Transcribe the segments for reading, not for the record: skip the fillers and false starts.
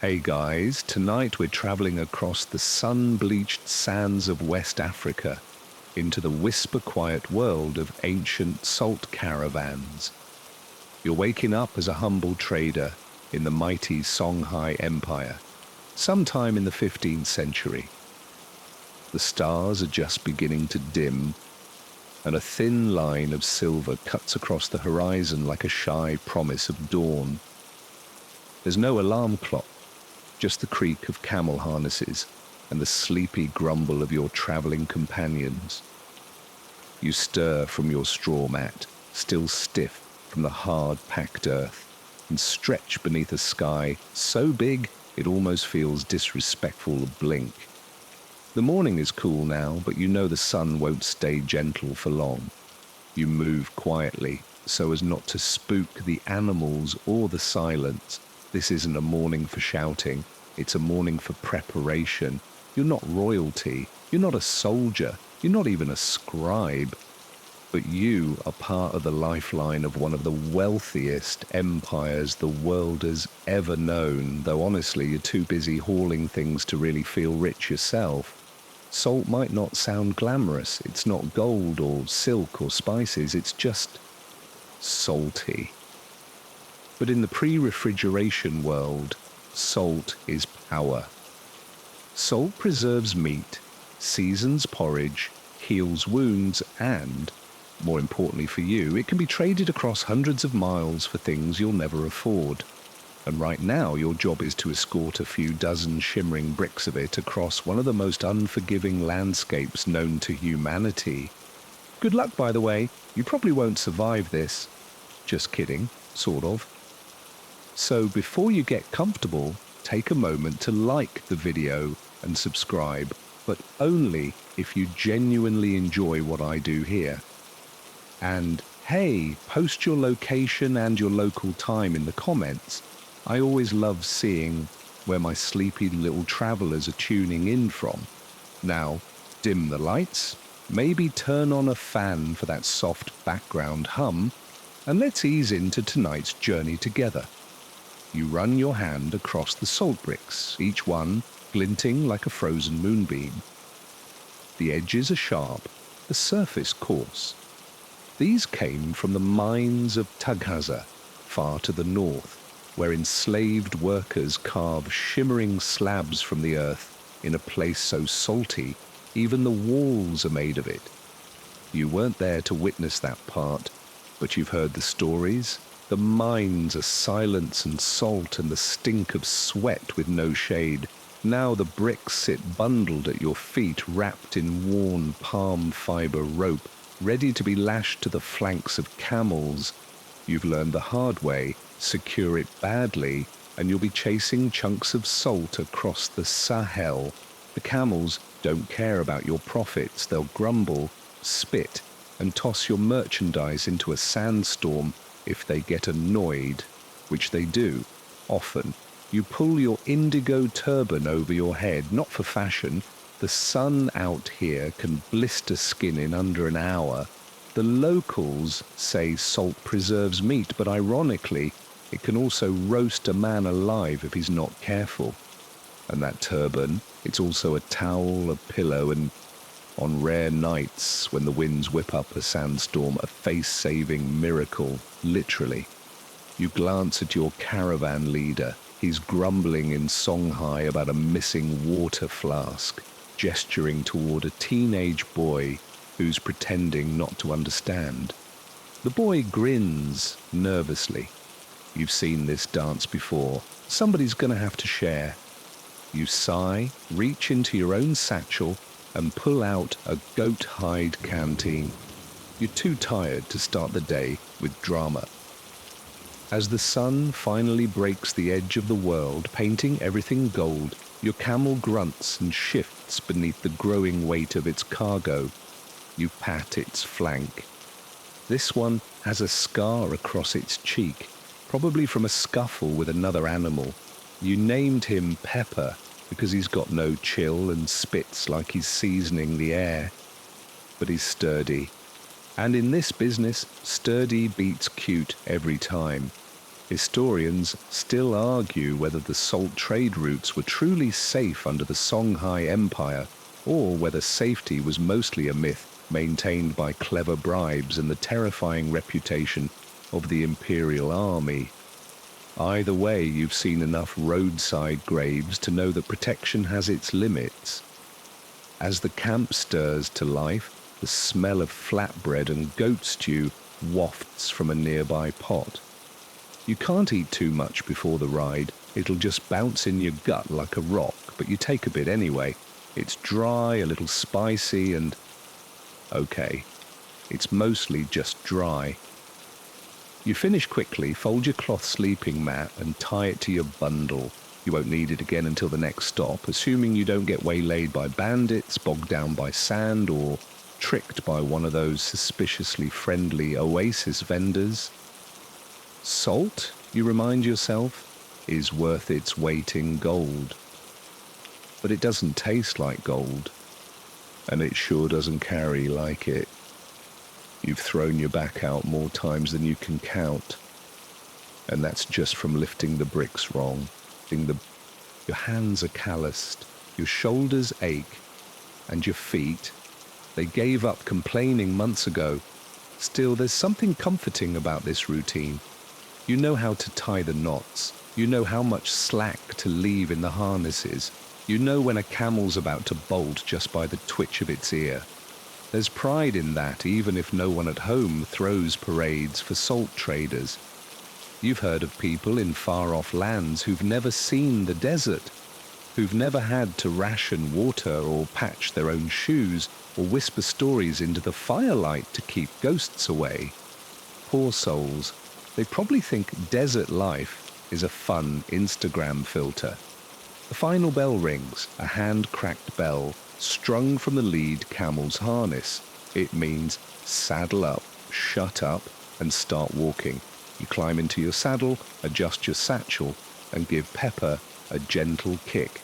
Hey guys, tonight we're traveling across the sun-bleached sands of West Africa into the whisper-quiet world of ancient salt caravans. You're waking up as a humble trader in the mighty Songhai Empire, sometime in the 15th century. The stars are just beginning to dim, and a thin line of silver cuts across the horizon like a shy promise of dawn. There's no alarm clock, just the creak of camel harnesses and the sleepy grumble of your traveling companions. You stir from your straw mat, still stiff from the hard packed earth, and stretch beneath a sky so big it almost feels disrespectful to blink. The morning is cool now, but you know the sun won't stay gentle for long. You move quietly so as not to spook the animals or the silence. This isn't a morning for shouting, it's a morning for preparation. You're not royalty, you're not a soldier, you're not even a scribe. But you are part of the lifeline of one of the wealthiest empires the world has ever known, though honestly you're too busy hauling things to really feel rich yourself. Salt might not sound glamorous, it's not gold or silk or spices, it's just salty. But in the pre-refrigeration world, salt is power. Salt preserves meat, seasons porridge, heals wounds, and, more importantly for you, it can be traded across hundreds of miles for things you'll never afford. And right now, your job is to escort a few dozen shimmering bricks of it across one of the most unforgiving landscapes known to humanity. Good luck, by the way. You probably won't survive this. Just kidding, sort of. So before you get comfortable, take a moment to like the video and subscribe, but only if you genuinely enjoy what I do here. And hey, post your location and your local time in the comments. I always love seeing where my sleepy little travelers are tuning in from. Now, dim the lights, maybe turn on a fan for that soft background hum, and let's ease into tonight's journey together. You run your hand across the salt bricks, each one glinting like a frozen moonbeam. The edges are sharp, the surface coarse. These came from the mines of Taghaza, far to the north, where enslaved workers carve shimmering slabs from the earth in a place so salty, even the walls are made of it. You weren't there to witness that part, but you've heard the stories. The mines are silence and salt and the stink of sweat with no shade. Now the bricks sit bundled at your feet, wrapped in worn palm fiber rope, ready to be lashed to the flanks of camels. You've learned the hard way, secure it badly, and you'll be chasing chunks of salt across the Sahel. The camels don't care about your profits. They'll grumble, spit, and toss your merchandise into a sandstorm if they get annoyed, which they do, often. You pull your indigo turban over your head, not for fashion. The sun out here can blister skin in under an hour. The locals say salt preserves meat, but ironically, it can also roast a man alive if he's not careful. And that turban, it's also a towel, a pillow, and on rare nights when the winds whip up a sandstorm, a face-saving miracle, literally. You glance at your caravan leader. He's grumbling in Songhai about a missing water flask, gesturing toward a teenage boy who's pretending not to understand. The boy grins nervously. You've seen this dance before. Somebody's gonna have to share. You sigh, reach into your own satchel, and pull out a goat hide canteen. You're too tired to start the day with drama. As the sun finally breaks the edge of the world, painting everything gold, your camel grunts and shifts beneath the growing weight of its cargo. You pat its flank. This one has a scar across its cheek, probably from a scuffle with another animal. You named him Pepper because he's got no chill and spits like he's seasoning the air. But he's sturdy. And in this business, sturdy beats cute every time. Historians still argue whether the salt trade routes were truly safe under the Songhai Empire, or whether safety was mostly a myth maintained by clever bribes and the terrifying reputation of the imperial army. Either way, you've seen enough roadside graves to know that protection has its limits. As the camp stirs to life, the smell of flatbread and goat stew wafts from a nearby pot. You can't eat too much before the ride. It'll just bounce in your gut like a rock, but you take a bit anyway. It's dry, a little spicy, and... okay, it's mostly just dry. You finish quickly, fold your cloth sleeping mat and tie it to your bundle. You won't need it again until the next stop, assuming you don't get waylaid by bandits, bogged down by sand, or tricked by one of those suspiciously friendly oasis vendors. Salt, you remind yourself, is worth its weight in gold. But it doesn't taste like gold, and it sure doesn't carry like it. You've thrown your back out more times than you can count, and that's just from lifting the bricks wrong. Your hands are calloused, your shoulders ache, and your feet, they gave up complaining months ago. Still, there's something comforting about this routine. You know how to tie the knots. You know how much slack to leave in the harnesses. You know when a camel's about to bolt just by the twitch of its ear. There's pride in that, even if no one at home throws parades for salt traders. You've heard of people in far-off lands who've never seen the desert, who've never had to ration water or patch their own shoes or whisper stories into the firelight to keep ghosts away. Poor souls. They probably think desert life is a fun Instagram filter. The final bell rings, a hand-cracked bell strung from the lead camel's harness. It means saddle up, shut up, and start walking. You climb into your saddle, adjust your satchel, and give Pepper a gentle kick.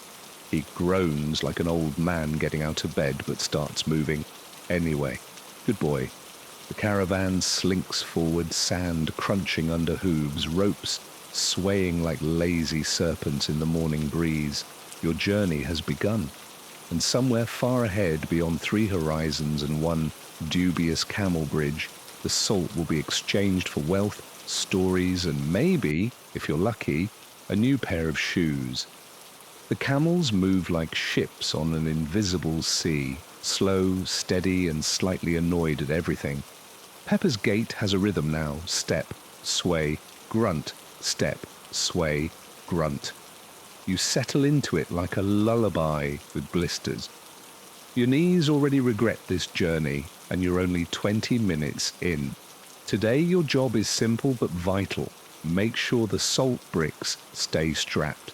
He groans like an old man getting out of bed, but starts moving anyway. Good boy. The caravan slinks forward, sand crunching under hooves, ropes swaying like lazy serpents in the morning breeze. Your journey has begun, and somewhere far ahead, beyond 3 horizons and 1 dubious camel bridge, the salt will be exchanged for wealth, stories, and maybe, if you're lucky, a new pair of shoes. The camels move like ships on an invisible sea, slow, steady, and slightly annoyed at everything. Pepper's gait has a rhythm now: step, sway, grunt, step, sway, grunt. You settle into it like a lullaby with blisters. Your knees already regret this journey, and you're only 20 minutes in. Today your job is simple but vital. Make sure the salt bricks stay strapped.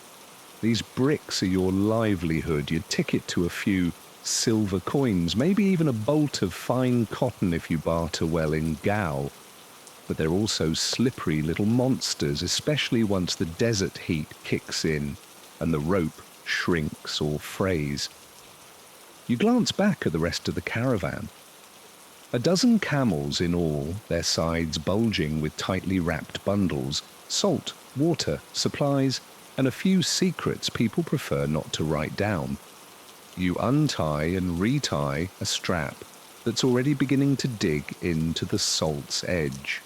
These bricks are your livelihood, your ticket to a few silver coins, maybe even a bolt of fine cotton if you barter well in Gao. But they're also slippery little monsters, especially once the desert heat kicks in and the rope shrinks or frays. You glance back at the rest of the caravan. A dozen camels in all, their sides bulging with tightly wrapped bundles, salt, water, supplies, and a few secrets people prefer not to write down. You untie and retie a strap that's already beginning to dig into the salt's edge.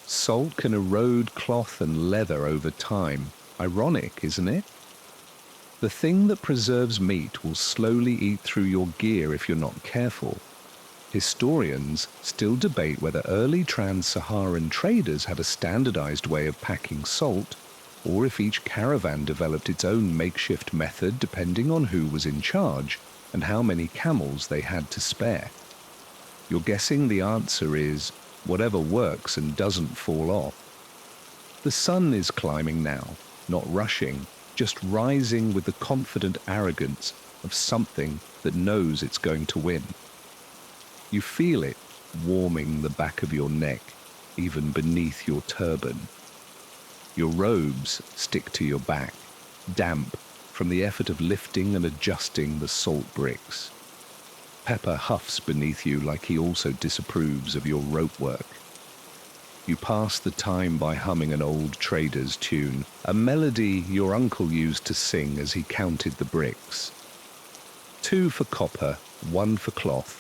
Salt can erode cloth and leather over time. Ironic, isn't it? The thing that preserves meat will slowly eat through your gear if you're not careful. Historians still debate whether early trans-Saharan traders had a standardized way of packing salt, or if each caravan developed its own makeshift method depending on who was in charge and how many camels they had to spare. You're guessing the answer is whatever works and doesn't fall off. The sun is climbing now, not rushing, just rising with the confident arrogance of something that knows it's going to win. You feel it warming the back of your neck, even beneath your turban. Your robes stick to your back, damp from the effort of lifting and adjusting the salt bricks. Pepper huffs beneath you like he also disapproves of your rope work. You pass the time by humming an old trader's tune, a melody your uncle used to sing as he counted the bricks. 2 for copper, 1 for cloth.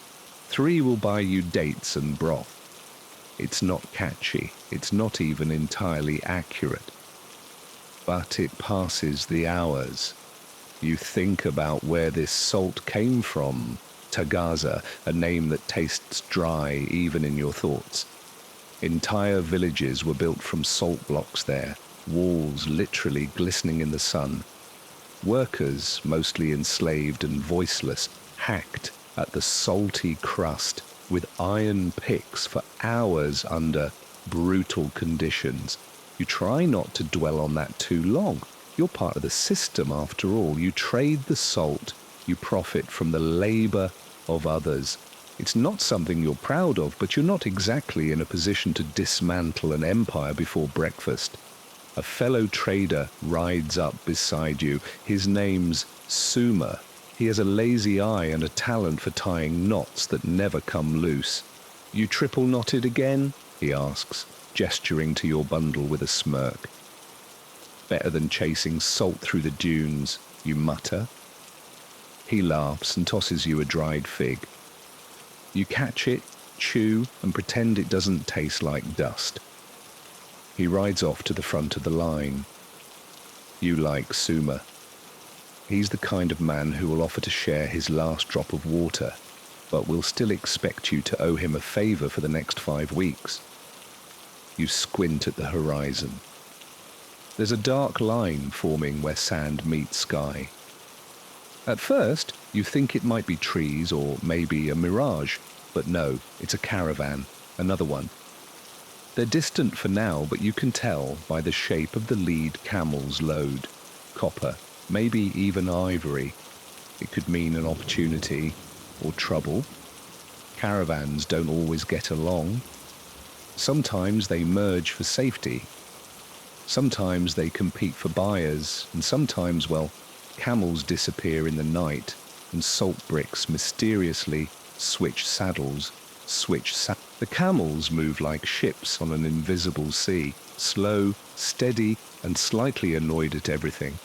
3 will buy you dates and broth. It's not catchy, it's not even entirely accurate. But it passes the hours. You think about where this salt came from. Tagaza, a name that tastes dry even in your thoughts. Entire villages were built from salt blocks there, walls literally glistening in the sun. Workers, mostly enslaved and voiceless, hacked at the salty crust with iron picks for hours under brutal conditions. You try not to dwell on that too long. You're part of the system after all. You trade the salt, you profit from the labor of others. It's not something you're proud of, but you're not exactly in a position to dismantle an empire before breakfast. A fellow trader rides up beside you. His name's Suma. He has a lazy eye and a talent for tying knots that never come loose. You triple knotted again? He asks, gesturing to your bundle with a smirk. Better than chasing salt through the dunes, you mutter. He laughs and tosses you a dried fig. You catch it, chew, and pretend it doesn't taste like dust. He rides off to the front of the line. You like Suma. He's the kind of man who will offer to share his last drop of water, but will still expect you to owe him a favor for the next 5 weeks. You squint at the horizon. There's a dark line forming where sand meets sky. At first, you think it might be trees or maybe a mirage, but no, it's a caravan, another one. They're distant for now, but you can tell by the shape of the lead camel's load. Copper, maybe even ivory. It could mean an opportunity or trouble. Caravans don't always get along. Sometimes they merge for safety. Sometimes they compete for buyers, and sometimes, well, camels disappear in the night, and salt bricks mysteriously switch saddles, The camels move like ships on an invisible sea, slow, steady, and slightly annoyed at everything.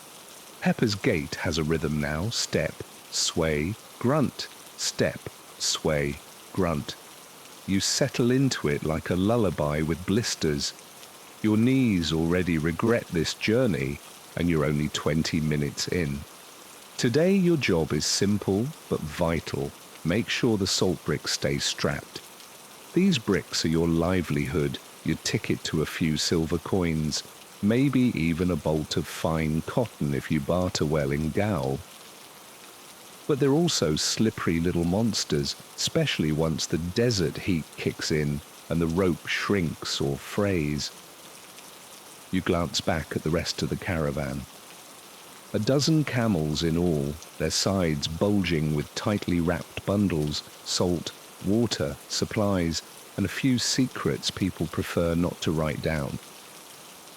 Pepper's gait has a rhythm now: step, sway, grunt, step, sway, grunt. You settle into it like a lullaby with blisters. Your knees already regret this journey, and you're only 20 minutes in. Today your job is simple but vital. Make sure the salt bricks stay strapped. These bricks are your livelihood, your ticket to a few silver coins, maybe even a bolt of fine cotton if you barter well in Gao. But they're also slippery little monsters, especially once the desert heat kicks in and the rope shrinks or frays. You glance back at the rest of the caravan. A dozen camels in all, their sides bulging with tightly wrapped bundles, salt, water, supplies, and a few secrets people prefer not to write down.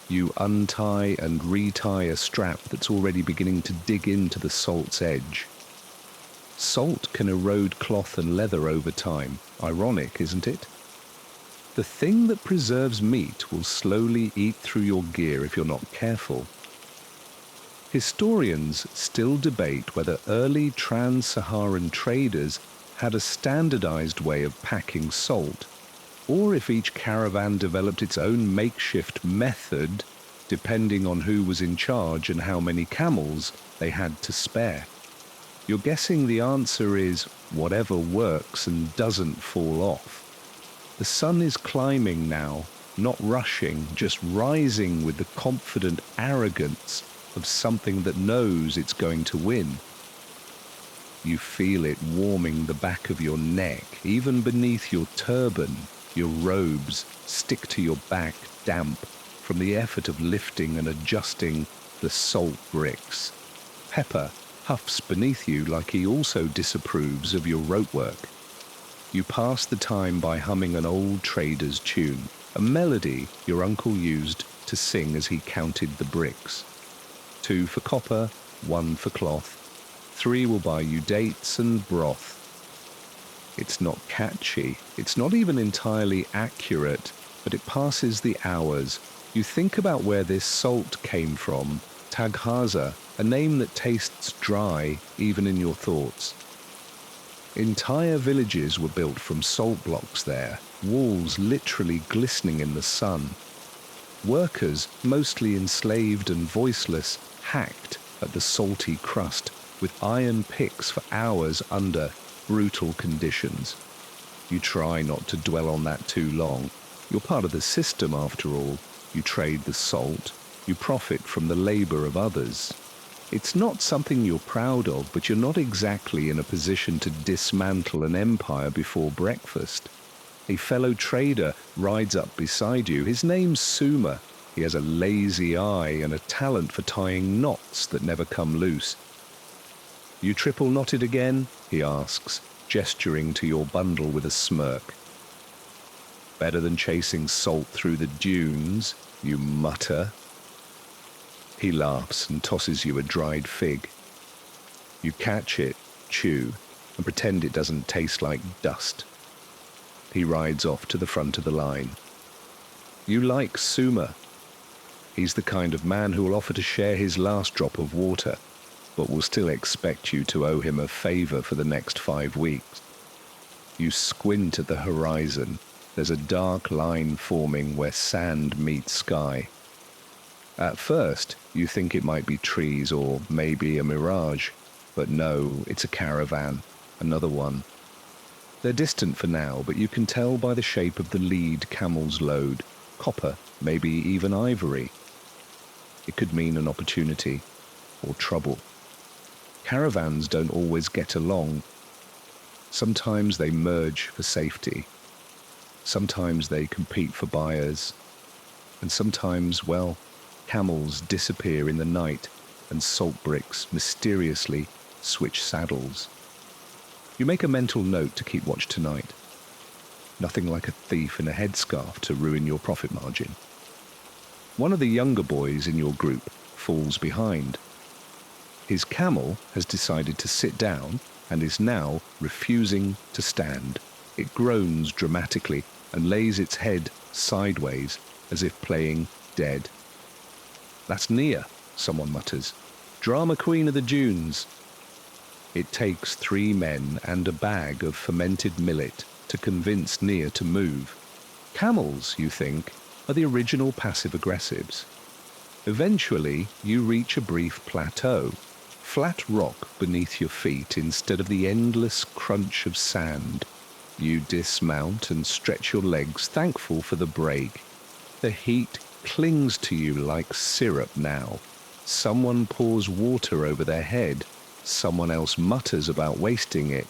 You untie and retie a strap that's already beginning to dig into the salt's edge. Salt can erode cloth and leather over time. Ironic, isn't it? The thing that preserves meat will slowly eat through your gear if you're not careful. Historians still debate whether early trans-Saharan traders had a standardized way of packing salt, or if each caravan developed its own makeshift method depending on who was in charge and how many camels they had to spare. You're guessing the answer is whatever works and doesn't fall off. The sun is climbing now, not rushing, just rising with the confident arrogance of something that knows it's going to win. You feel it warming the back of your neck, even beneath your turban. Your robes stick to your back damp from the effort of lifting and adjusting the salt bricks. Pepper huffs beneath you like he also disapproves of your rope work. You pass the time by humming an old trader's tune, a melody your uncle used to sing as he counted the bricks. 2 for copper, 1 for cloth. 3 will buy you dates and broth. It's not catchy, it's not even entirely accurate, But it passes the hours. You think about where this salt came from, Taghaza, a name that tastes dry even in your thoughts. Entire villages were built from salt blocks there, walls literally glistening in the sun. Workers, mostly enslaved and voiceless, hacked at the salty crust with iron picks for hours under brutal conditions. You try not to dwell on that too long. You're part of the system after all. You trade the salt. You profit from the labor of others. It's not something you're proud of, but you're not exactly in a position to dismantle an empire before breakfast. A fellow trader rides up beside you. His name's Suma. He has a lazy eye and a talent for tying knots that never come loose. You triple knotted again? He asks, gesturing to your bundle with a smirk. Better than chasing salt through the dunes, you mutter. He laughs and tosses you a dried fig. You catch it, chew, and pretend it doesn't taste like dust. He rides off to the front of the line. You like Suma. He's the kind of man who will offer to share his last drop of water, but will still expect you to owe him a favor for the next 5 weeks. You squint at the horizon. There's a dark line forming where sand meets sky. At first, you think it might be trees or maybe a mirage, but no, it's a caravan, another one. They're distant for now, but you can tell by the shape of the lead camel's load, copper, maybe even ivory. It could mean an opportunity or trouble. Caravans don't always get along. Sometimes they merge for safety. Sometimes they compete for buyers. And sometimes, well, camels disappear in the night and salt bricks mysteriously switch saddles. You make a mental note to keep watch tonight. Nothing like a thief in a headscarf to ruin your profit margin. One of the younger boys in your group falls behind. His camel has decided to sit down and is now refusing to stand. It groans dramatically and lays its head sideways as if playing dead. That's Nia, someone mutters. Drama queen of the dunes. It takes 3 men and a bag of fermented millet to convince Nia to move. Camels, you think, are the original passive-aggressives. Eventually, you reach a brief plateau, flat rock beneath your feet instead of the endless crunch of sand. You dismount and stretch your legs, thankful for the break. The heat clings to you like syrup now. Someone pours water over their head. Someone else mutters about wasting it.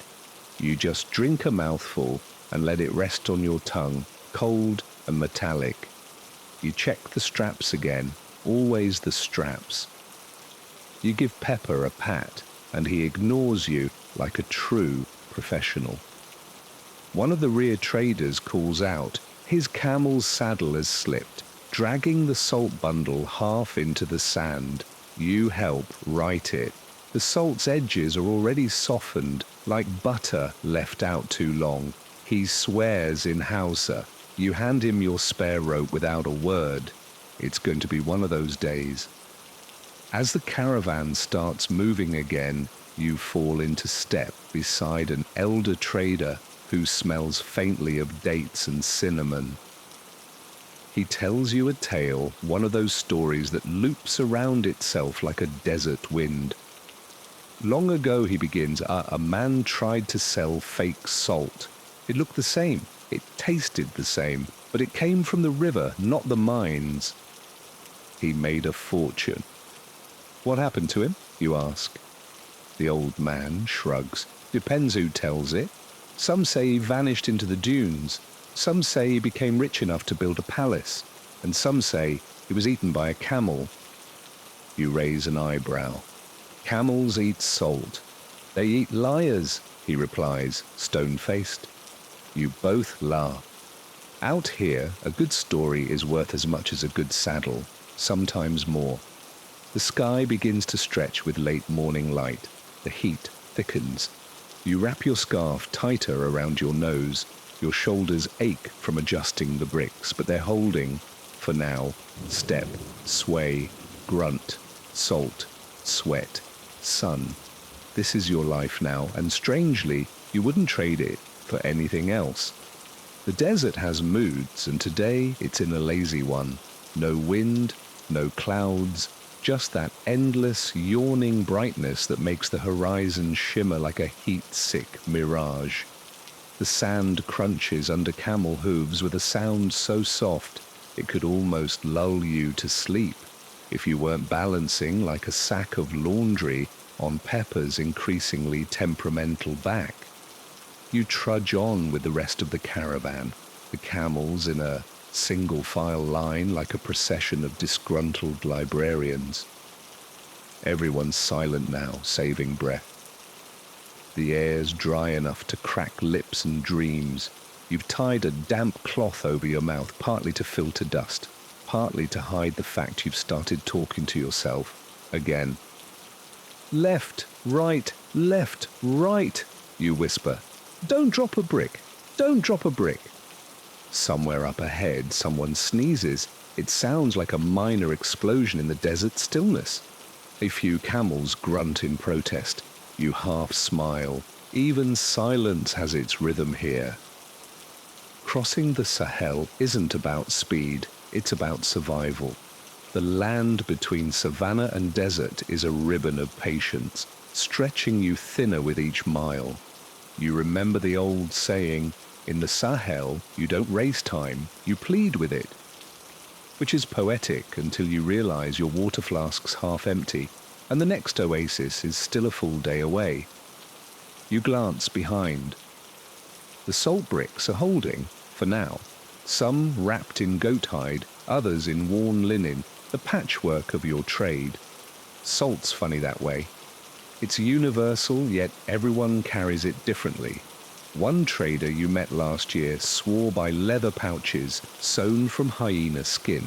You just drink a mouthful and let it rest on your tongue, cold and metallic. You check the straps again, always the straps. You give Pepper a pat, and he ignores you like a true professional. One of the rear traders calls out. His camel's saddle has slipped, dragging the salt bundle half into the sand. You help right it. The salt's edges are already softened, like butter left out too long. He swears in Hausa. You hand him your spare rope without a word. It's going to be one of those days. As the caravan starts moving again, you fall into step beside an elder trader who smells faintly of dates and cinnamon. He tells you a tale, one of those stories that loops around itself like a desert wind. Long ago, he begins, a man tried to sell fake salt. It looked the same, it tasted the same, but it came from the river, not the mines. He made a fortune. What happened to him, you ask? The old man shrugs. Depends who tells it. Some say he vanished into the dunes. Some say he became rich enough to build a palace. And some say he was eaten by a camel. You raise an eyebrow. Camels eat salt. They eat liars, he replies, stone-faced. You both laugh. Out here, a good story is worth as much as a good saddle, sometimes more. The sky begins to stretch with late morning light. The heat thickens. You wrap your scarf tighter around your nose. Your shoulders ache from adjusting the bricks, but they're holding, for now, step, sway, grunt, salt, sweat, sun. This is your life now, and strangely, you wouldn't trade it for anything else. The desert has moods, and today it's in a lazy one. No wind, no clouds, just that endless, yawning brightness that makes the horizon shimmer like a heat-sick mirage. The sand crunches under camel hooves with a sound so soft it could almost lull you to sleep if you weren't balancing like a sack of laundry on Pepper's increasingly temperamental back. You trudge on with the rest of the caravan, the camels in a single-file line like a procession of disgruntled librarians. Everyone's silent now, saving breath. The air's dry enough to crack lips and dreams. You've tied a damp cloth over your mouth, partly to filter dust, partly to hide the fact you've started talking to yourself again. Left, right, you whisper. Don't drop a brick. Don't drop a brick. Somewhere up ahead, someone sneezes. It sounds like a minor explosion in the desert stillness. A few camels grunt in protest. You half smile. Even silence has its rhythm here. Crossing the Sahel isn't about speed, it's about survival. The land between savanna and desert is a ribbon of patience, stretching you thinner with each mile. You remember the old saying, in the Sahel, you don't race time, you plead with it. Which is poetic until you realize your water flask's half empty, and the next oasis is still a full day away. You glance behind. The salt bricks are holding, for now. Some wrapped in goat hide, others in worn linen, the patchwork of your trade. Salt's funny that way. It's universal, yet everyone carries it differently. One trader you met last year swore by leather pouches sewn from hyena skin.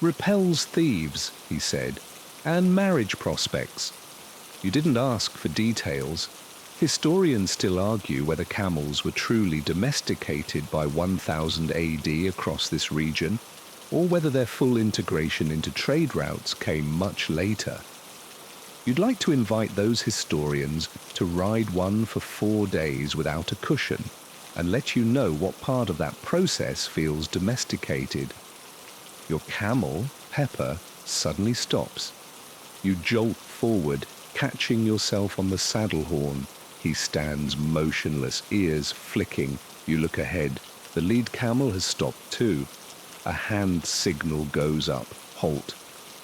Repels thieves, he said, and marriage prospects. You didn't ask for details. Historians still argue whether camels were truly domesticated by 1000 AD across this region, or whether their full integration into trade routes came much later. You'd like to invite those historians to ride one for 4 days without a cushion, and let you know what part of that process feels domesticated. Your camel, Pepper, suddenly stops. You jolt forward, catching yourself on the saddle horn. He stands motionless, ears flicking. You look ahead. The lead camel has stopped too. A hand signal goes up. Halt.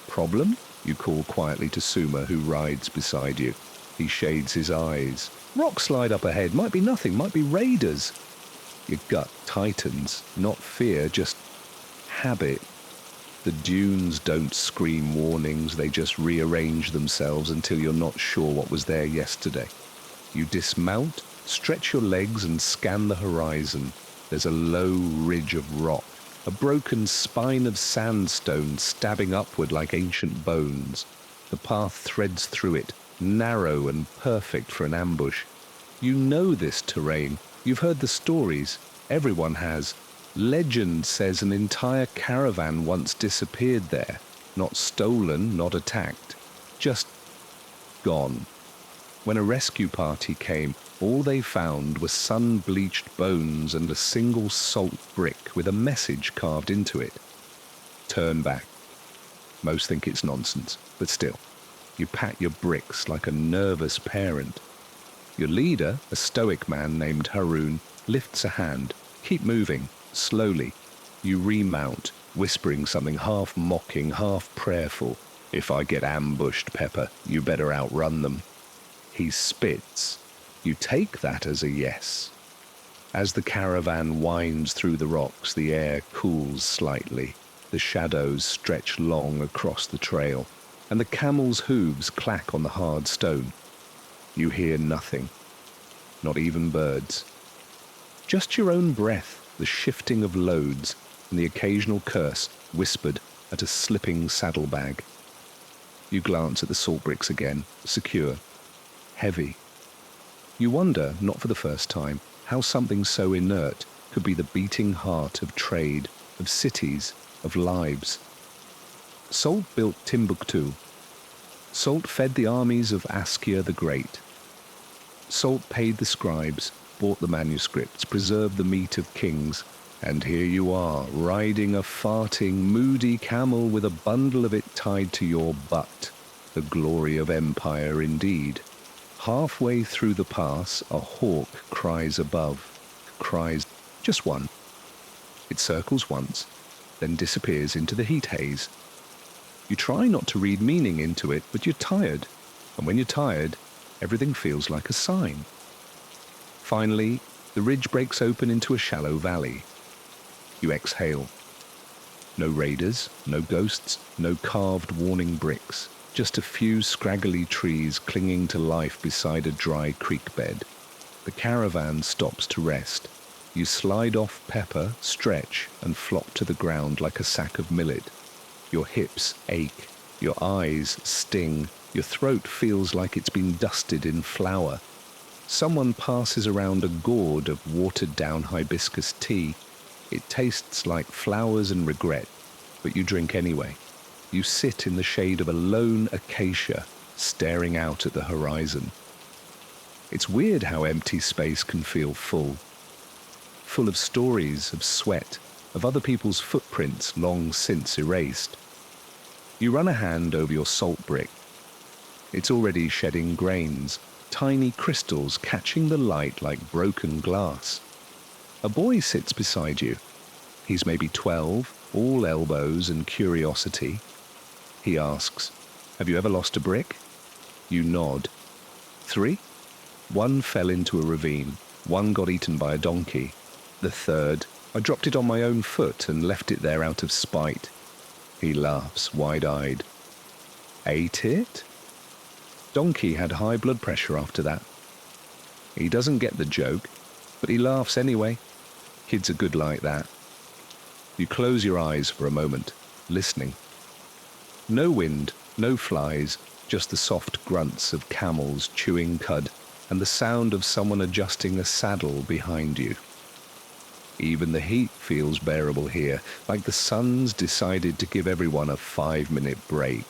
Problem? You call quietly to Suma, who rides beside you. He shades his eyes. Rock slide up ahead. Might be nothing. Might be raiders. Your gut tightens. Not fear, just habit. The dunes don't scream warnings. They just rearrange themselves until you're not sure what was there yesterday. You dismount, stretch your legs and scan the horizon. There's a low ridge of rock, a broken spine of sandstone stabbing upward like ancient bones. The path threads through it, narrow and perfect for an ambush. You know this terrain. You've heard the stories. Everyone has. Legend says an entire caravan once disappeared there. Not stolen, not attacked. Just gone. When a rescue party came, all they found were sun-bleached bones and a single salt brick with a message carved into it. Turn back. Most think it's nonsense, but still, you pat your bricks like a nervous parent. Your leader, a stoic man named Haroun, lifts a hand. Keep moving, slowly. You remount, whispering something half mocking, half prayerful. If I get ambushed, Pepper, you better outrun them. He spits. You take that as a yes. As the caravan winds through the rocks, the air cools slightly. The shadows stretch long across the trail, and the camel's hooves clack on the hard stone. You hear nothing, not even birds. Just your own breath, the shifting of loads, and the occasional curse whispered at a slipping saddlebag. You glance at the salt bricks again, secure. Heavy. You wonder, not for the first time, how something so inert, could be the beating heart of trade, of cities, of lives. Salt built Timbuktu. Salt fed the armies of Askia the Great. Salt paid the scribes, bought the manuscripts, preserved the meat of kings, and here you are, riding a farting, moody camel with a bundle of it tied to your butt. The glory of empire indeed. Halfway through the pass, a hawk cries above. Cries just one. It circles once, then disappears into the heat haze. You try not to read meaning into it, but you're tired. And when you're tired, everything feels like a sign. Finally, the ridge breaks open into a shallow valley. You exhale. No raiders, no ghosts, no carved warning bricks. Just a few scraggly trees clinging to life beside a dry creek bed. The caravan stops to rest. You slide off pepper, stretch, and flop to the ground like a sack of millet. Your hips ache, your eyes sting, your throat feels like it's been dusted in flour. Someone passes around a gourd of watered-down hibiscus tea. It tastes like flowers and regret, but you drink anyway. You sit in the shade of a lone acacia, staring out at the horizon. It's weird how empty space can feel full. Full of stories, of sweat, of other people's footprints long since erased. You run a hand over your salt brick. It's already shedding grains, tiny crystals catching the light like broken glass. A boy sits beside you. He's maybe 12, all elbows and curiosity. He asks, "Have you ever lost a brick?" You nod. 3? One fell into a ravine. One got eaten by a donkey. The third, I dropped it on my own foot and left it there out of spite. He laughs, wide-eyed. Ate it? Donkey had high blood pressure after that. He doesn't get the joke, but he laughs anyway. Kids are good like that. You close your eyes for a moment, listening. No wind, no flies, just the soft grunts of camels chewing cud and the sound of someone adjusting a saddle behind you. Even the heat feels bearable here, like the sun's decided to give everyone a 5-minute break.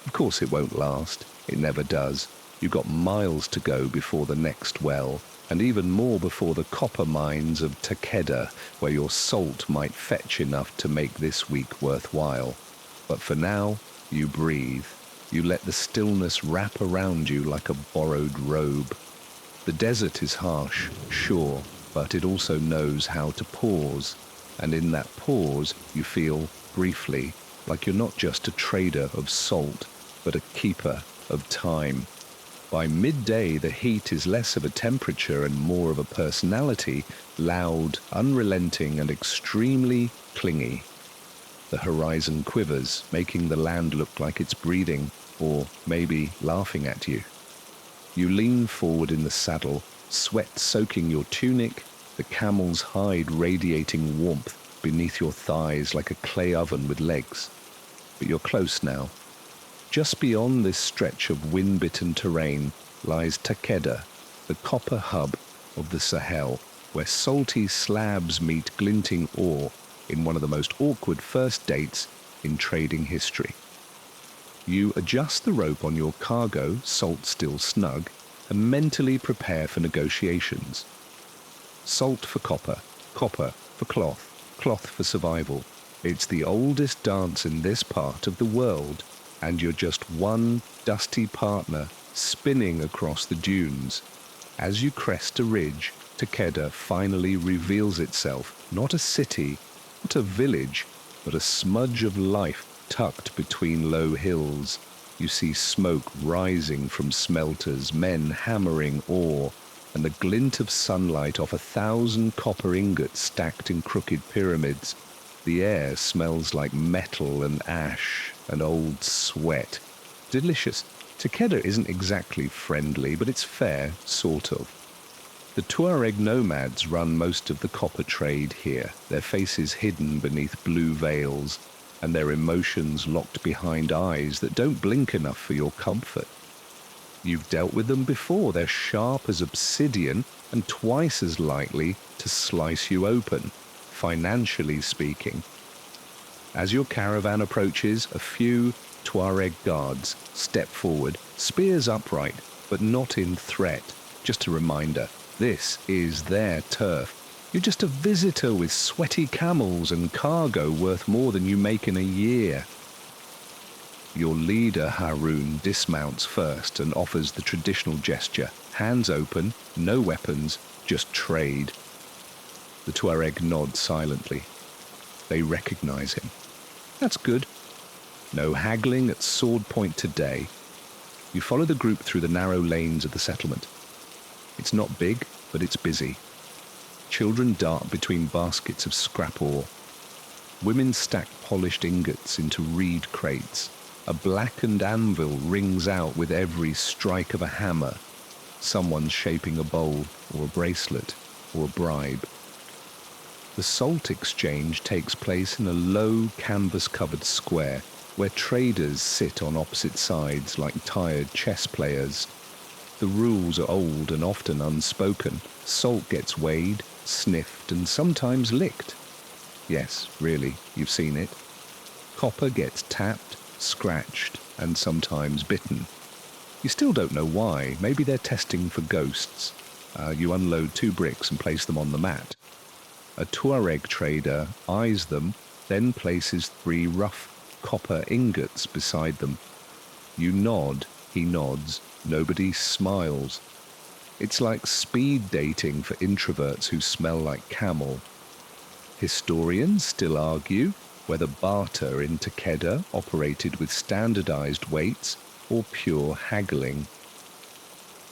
Of course it won't last. It never does. You've got miles to go before the next well, and even more before the copper mines of Takeda, where your salt might fetch enough to make this week worthwhile. But for now, you breathe. You let the stillness wrap around you like a borrowed robe. The desert is harsh, sure, but it also knows how to pause. And in that pause, you feel, briefly, like you're not just a trader of salt, but a keeper of time. By midday, the heat is less of a temperature and more of a personality, loud, unrelenting, and extremely clingy. The horizon quivers, making the land look like it's breathing, or maybe laughing at you. You lean forward in the saddle, sweat soaking your tunic, the camel's hide radiating warmth beneath your thighs like a clay oven with legs. But you're close now. Just beyond this stretch of wind-bitten terrain lies Takeda, the copper hub of the Sahel, where salty slabs meet glinting ore in one of the most awkward first dates in trading history. You adjust the rope on your cargo, salt still snug, and mentally prepare for negotiations. Salt for copper, copper for cloth, cloth for survival. It's the oldest dance in this part of the world, and you're just one dusty partner spinning across the dunes. As you crest a ridge, Takeda finally reveals itself, not a city, not a village, but a smudge of life tucked between low hills. You see smoke rising from smelters, men hammering ore, and the glint of sunlight off 1,000 copper ingots stacked in crooked pyramids. The air smells like metal and ash and old sweat. Delicious. Takeda isn't exactly friendly, but it's fair, sort of. The Tuareg nomads run most of the copper trade here, their faces hidden beneath blue veils, and their emotions locked behind eyes that don't blink enough for your comfort. You've dealt with them before. They're sharp as obsidian, and twice as likely to slice you open, financially speaking. As your caravan approaches, a few Tuareg guards step forward, spears upright, but not in threat. Just a reminder, this is their turf. You're just a visitor with sweaty camels and cargo worth more than you make in a year. Your leader, Harun, dismounts first and offers the traditional gesture. Hands open, no weapons, just trade. The Tuareg nod silently. They recognize him. That's good. No haggling at sword point today. You follow the group through the narrow lanes of the settlement. It's not big, but it's busy. Children dart between baskets of scrap ore. Women stack polished ingots into reed crates. A blackened anvil rings out with every strike of a hammer. Someone's shaping a bowl or a bracelet or a bribe. The salt exchange takes place in a low canvas-covered square where traders sit on opposite sides like tired chess players. The rules are old and often unspoken. Salt gets weighed, sniffed, and sometimes licked. Yes, really, you've seen it. Copper gets tapped, scratched, and sometimes bitten. You still don't know why. Maybe they're testing for ghosts. You unload 2 bricks and place them on the mat. A Tuareg trader eyes them, then places 3 rough copper ingots beside them. You nod, he nods, nobody smiles. It's like speed dating for introverts who smell like camel. Historians still argue whether barter in Takeda operated with standardized weights or pure haggling.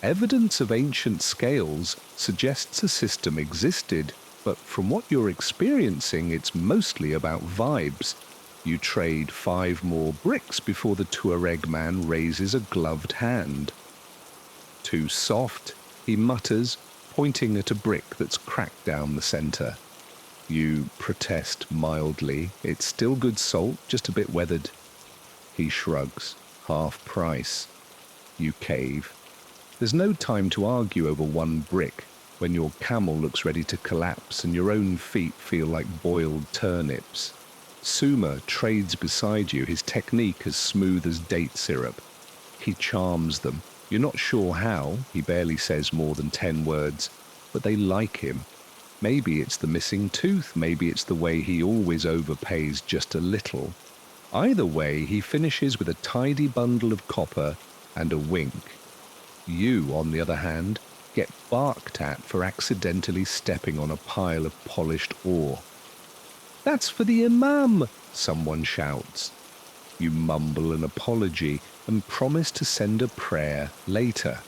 Evidence of ancient scales suggests a system existed, but from what you're experiencing, it's mostly about vibes. You trade 5 more bricks before the Tuareg man raises a gloved hand. Too soft, he mutters, pointing at a brick that's cracked down the center. You protest mildly. It's still good salt, just a bit weathered. He shrugs. Half price. You cave. There's no time to argue over 1 brick when your camel looks ready to collapse and your own feet feel like boiled turnips. Suma trades beside you, his technique as smooth as date syrup. He charms them. You're not sure how, he barely says more than 10 words, but they like him. Maybe it's the missing tooth, maybe it's the way he always overpays just a little. Either way, he finishes with a tidy bundle of copper and a wink. You, on the other hand, get barked at for accidentally stepping on a pile of polished ore. "That's for the imam," someone shouts. You mumble an apology and promise to send a prayer later.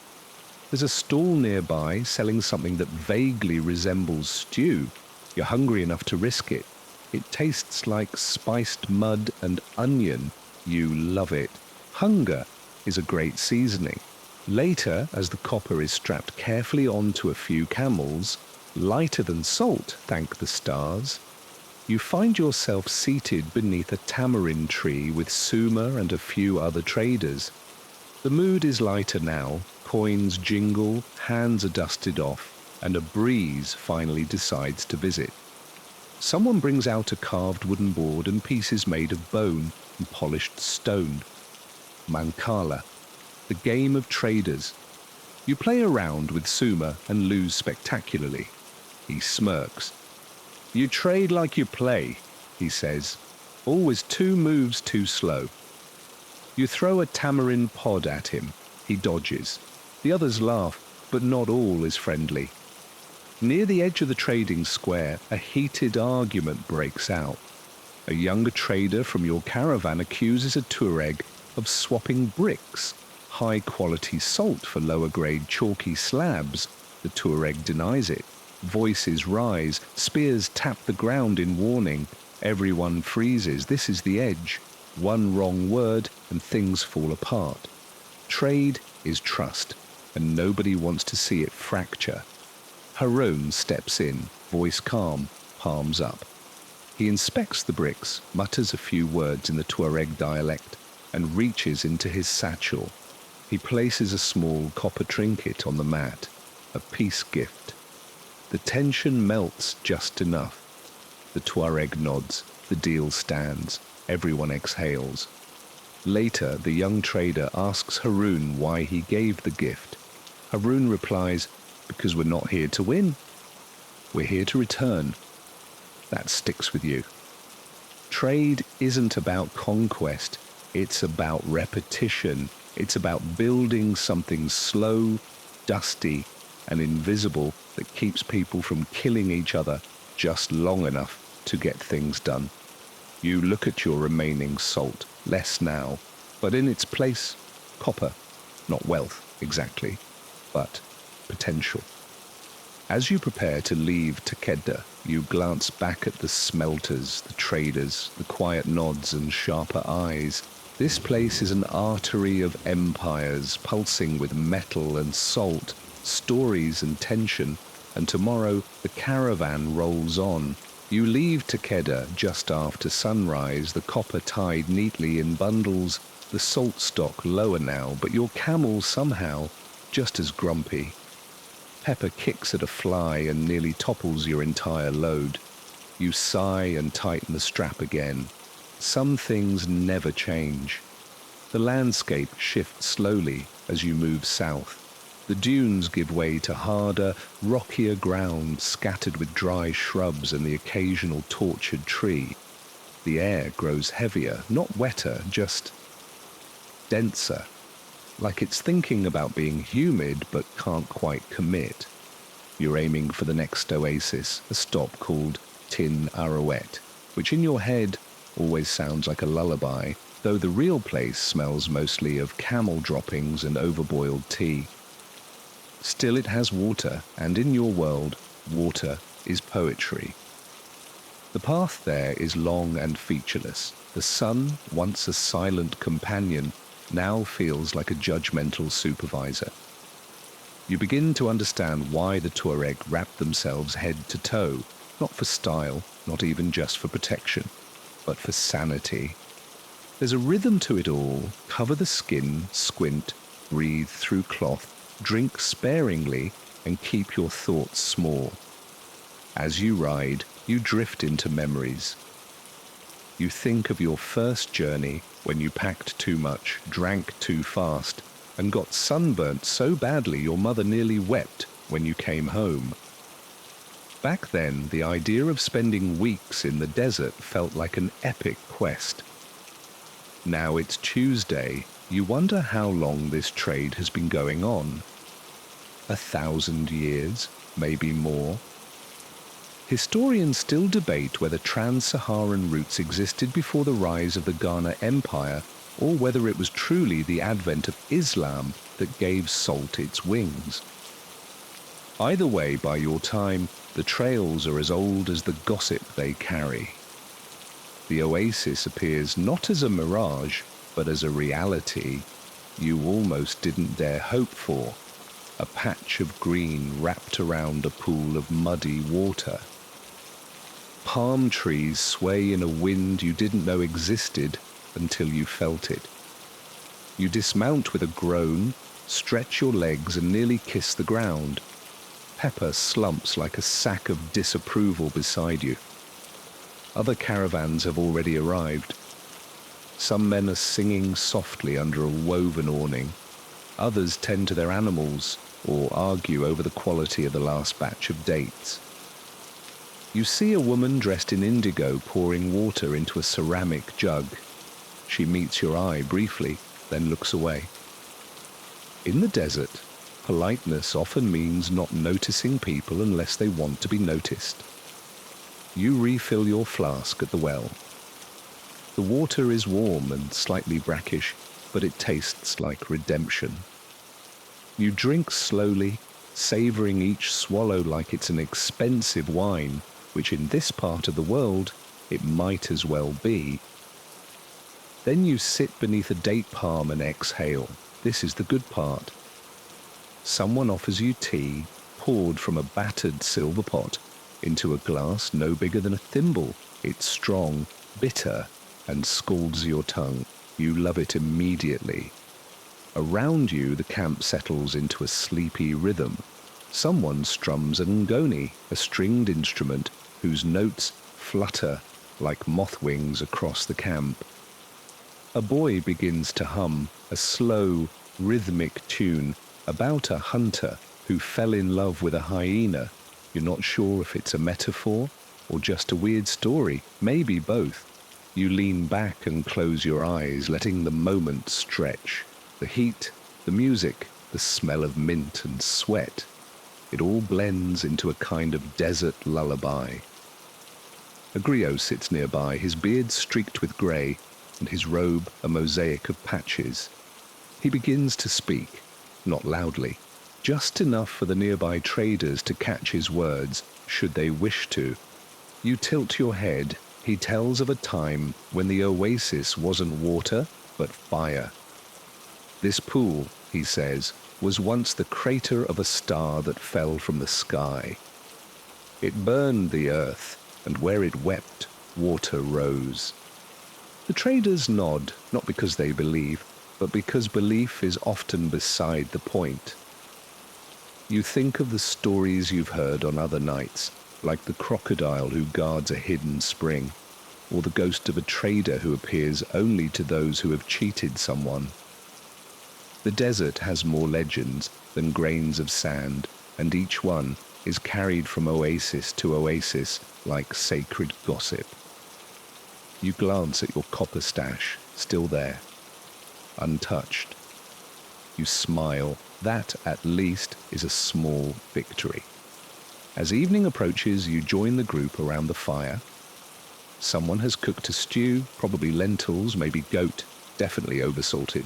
There's a stall nearby selling something that vaguely resembles stew. You're hungry enough to risk it. It tastes like spiced mud and onion. You love it. Hunger is a great seasoning. Later, as the copper is strapped carefully onto a few camels, lighter than salt, thank the stars, you find yourself seated beneath a tamarind tree with Suma and a few other traders. The mood is lighter now, coins jingle, hands are dusted off, and a breeze finally decides to visit. Someone brings out a carved wooden board and pieces made of bone and polished stone. Mancala, the game of traders. You play around with Suma and lose spectacularly. He smirks. "You trade like you play," he says. "Always 2 moves too slow." You throw a tamarind pod at him. He dodges. The others laugh, but not all is friendly. Near the edge of the trading square, a heated argument breaks out. A younger trader from your caravan accuses a Tuareg of swapping bricks, high-quality salt for lower-grade chalky slabs. The Tuareg denies it. Voices rise, spears tap the ground in warning. Everyone freezes. This is the edge. 1 wrong word and things fall apart. Trade is trust, and nobody wants to see it fracture. Harun steps in, voice calm, palms up. He inspects the bricks, mutters a few words in the Tuareg dialect, and reaches into his satchel. He places a small copper trinket on the mat, a peace gift. The tension melts just enough. The Tuareg nods, the deal stands, everyone exhales. Later, the young trader asks Haroun why he gave the gift. Haroun replies, "Because we're not here to win. We're here to return." That sticks with you. Trade isn't about conquest, it's about repetition. It's about building something slow, dusty, and invisible that keeps people from killing each other just long enough to get things done. You look at your remaining salt, less now, but in its place, copper. Not wealth, exactly, but potential. As you prepare to leave Takeda, you glance back at the smelters, the traders, the quiet nods and sharper eyes. This place is an artery of empires, pulsing with metal and salt, stories and tension, and tomorrow the caravan rolls on. You leave Takeda just after sunrise, the copper tied neatly in bundles, the salt stock lower now, but your camel somehow just as grumpy. Pepper kicks at a fly and nearly topples your entire load. You sigh and tighten the strap again. Some things never change. The landscape shifts slowly as you move south. The dunes give way to harder, rockier ground scattered with dry shrubs and the occasional tortured tree. The air grows heavier, not wetter, just denser. Like it's thinking about being humid but can't quite commit. You're aiming for the next oasis, a stop called Tin Arouet, which in your head always sounds like a lullaby, though the real place smells mostly of camel droppings and overboiled tea. Still it has water, and in your world, water is poetry. The path there is long and featureless. The sun, once a silent companion, now feels like a judgmental supervisor. You begin to understand why the Tuareg wrap themselves head to toe, not for style, not even just for protection, but for sanity. There's a rhythm to it all. Cover the skin, squint, breathe through cloth, drink sparingly, and keep your thoughts small. As you ride, you drift into memories. You think of your first journey when you packed too much, drank too fast, and got sunburnt so badly your mother nearly wept when you came home. Back then, the idea of spending weeks in the desert felt like an epic quest. Now it's Tuesday. You wonder how long this trade has been going on. 1,000 years, maybe more. Historians still debate whether trans-Saharan routes existed before the rise of the Songhai Empire, or whether it was truly the advent of Islam that gave salt its wings. Either way, by your time, the trails are as old as the gossip they carry. The oasis appears not as a mirage, but as a reality you almost didn't dare hope for. A patch of green wrapped around a pool of muddy water. Palm trees sway in a wind you didn't know existed until you felt it. You dismount with a groan, stretch your legs and nearly kiss the ground. Pepper slumps like a sack of disapproval beside you. Other caravans have already arrived. Some men are singing softly under a woven awning. Others tend to their animals or argue over the quality of the last batch of dates. You see a woman dressed in indigo pouring water into a ceramic jug. She meets your eye briefly, then looks away. In the desert, politeness often means not noticing people unless they want to be noticed. You refill your flask at the well. The water is warm and slightly brackish, but it tastes like redemption. You drink slowly, savoring each swallow like it's an expensive wine, which in this part of the world it might as well be. Then you sit beneath a date palm and exhale. This is the good part. Someone offers you tea, poured from a battered silver pot, into a glass no bigger than a thimble. It's strong, bitter, and scalds your tongue. You love it immediately. Around you, the camp settles into a sleepy rhythm. Someone strums a ngoni, a stringed instrument whose notes flutter like moth wings across the camp. A boy begins to hum a slow, rhythmic tune about a hunter who fell in love with a hyena. You're not sure if it's a metaphor or just a weird story, maybe both. You lean back and close your eyes, letting the moment stretch. The heat, the music, the smell of mint and sweat. It all blends into a kind of desert lullaby. A griot sits nearby, his beard streaked with grey and his robe a mosaic of patches. He begins to speak, not loudly, just enough for the nearby traders to catch his words, should they wish to. You tilt your head. He tells of a time when the oasis wasn't water, but fire. This pool, he says, was once the crater of a star that fell from the sky. It burned the earth, and where it wept, water rose. The traders nod, not because they believe, but because belief is often beside the point. You think of the stories you've heard on other nights, like the crocodile who guards a hidden spring, or the ghost of a trader who appears only to those who have cheated someone. The desert has more legends than grains of sand, and each one is carried from oasis to oasis like sacred gossip. You glance at your copper stash, still there, untouched. You smile. That, at least, is a small victory. As evening approaches, you join the group around the fire. Someone has cooked a stew, probably lentils, maybe goat, definitely oversalted.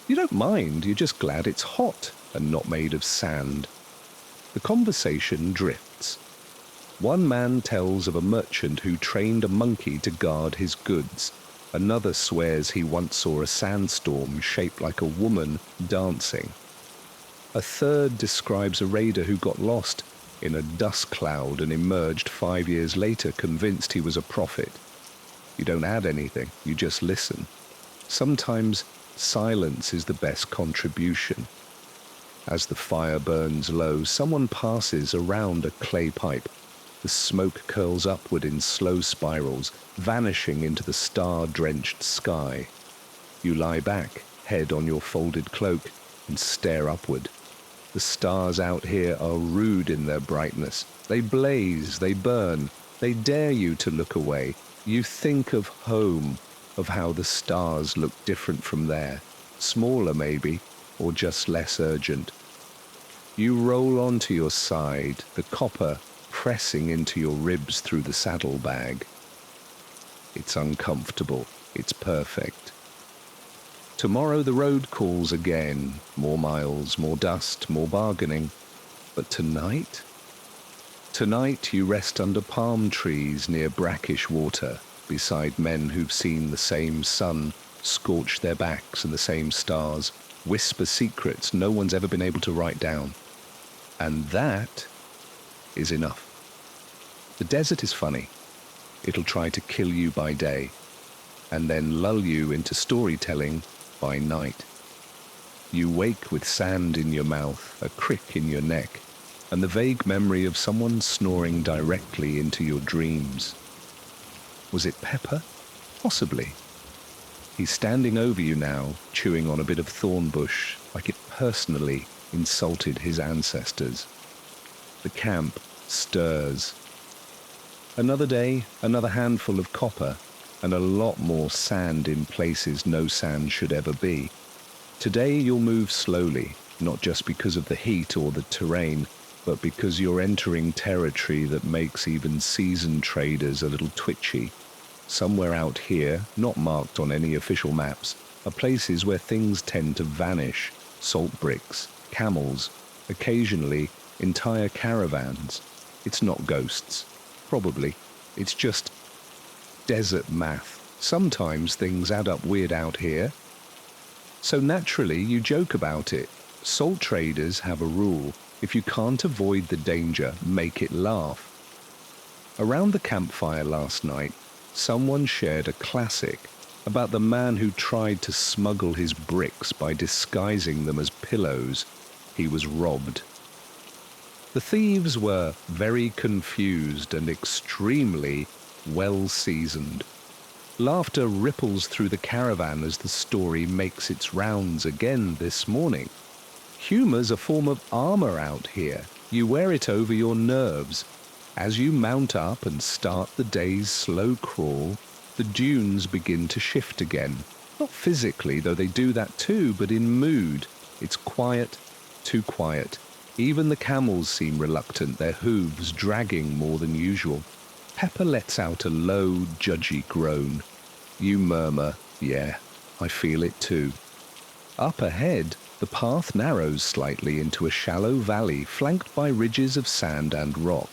You don't mind, you're just glad it's hot and not made of sand. The conversation drifts. One man tells of a merchant who trained a monkey to guard his goods. Another swears he once saw a sandstorm shaped like a woman dancing. A third describes a raider who got lost in a dust cloud and emerged 5 years later convinced he was a prophet. You don't add anything, you just listen. Sometimes silence is the best contribution. As the fire burns low, someone passes around a clay pipe. The smoke curls upward in slow spirals, vanishing into the star-drenched sky. You lie back, head on your folded cloak, and stare upward. The stars out here are rude in their brightness. They blaze, they burn, they dare you to look away. You think of home, of how the stars look different from there, smaller maybe, or just less urgent. You roll onto your side, the copper pressing into your ribs through the saddlebag. It's uncomfortable, it's perfect. Tomorrow the road calls again, more miles, more dust, more bargaining. But tonight? Tonight you rest under palm trees near brackish water, beside men who've seen the same sun scorch their backs and the same stars, whisper secrets no one's ever been able to write down. And that is enough. The desert is funny. It'll try to kill you by day, and then lull you into storytelling by night. You wake with sand in your mouth, a crick in your neck, and the vague memory of someone snoring directly into your dreams. Was it Pepper? Possibly. He's standing over you now, chewing on a bit of thorn bush, like it personally insulted his ancestors. The camp stirs. Another day, another handful of copper, and a lot more sand in places no sand should ever be. Today you'll move slowly, not just because of the heat or the terrain, but because you're entering territory that makes even seasoned traders a little twitchy. Somewhere out here, not marked on any official maps, are places where things tend to vanish. Salt bricks, camels, occasionally entire caravans. It's not ghosts. Probably. It's just desert math. Sometimes things add up weird out here. So naturally, you joke about it. Salt traders have a rule. If you can't avoid the danger, make it laugh. Around the campfire last night, someone shared a classic about the man who tried to smuggle his bricks by disguising them as pillows. He was robbed. The thieves were very confused and extremely well-seasoned. Laughter ripples through the caravan as the story makes its rounds again this morning. Humor's a form of armor out here. You wear it over your nerves. As you mount up and start the day's slow crawl, the dunes begin to shift again. Not physically, though they do that too, but in mood. It's quiet, too quiet. Even the camels seem reluctant, their hooves dragging more than usual. Pepper lets out a low, judgy groan. You murmur, "Yeah, I feel it too." Up ahead, the path narrows slightly into a shallow valley flanked by ridges of sand and rock.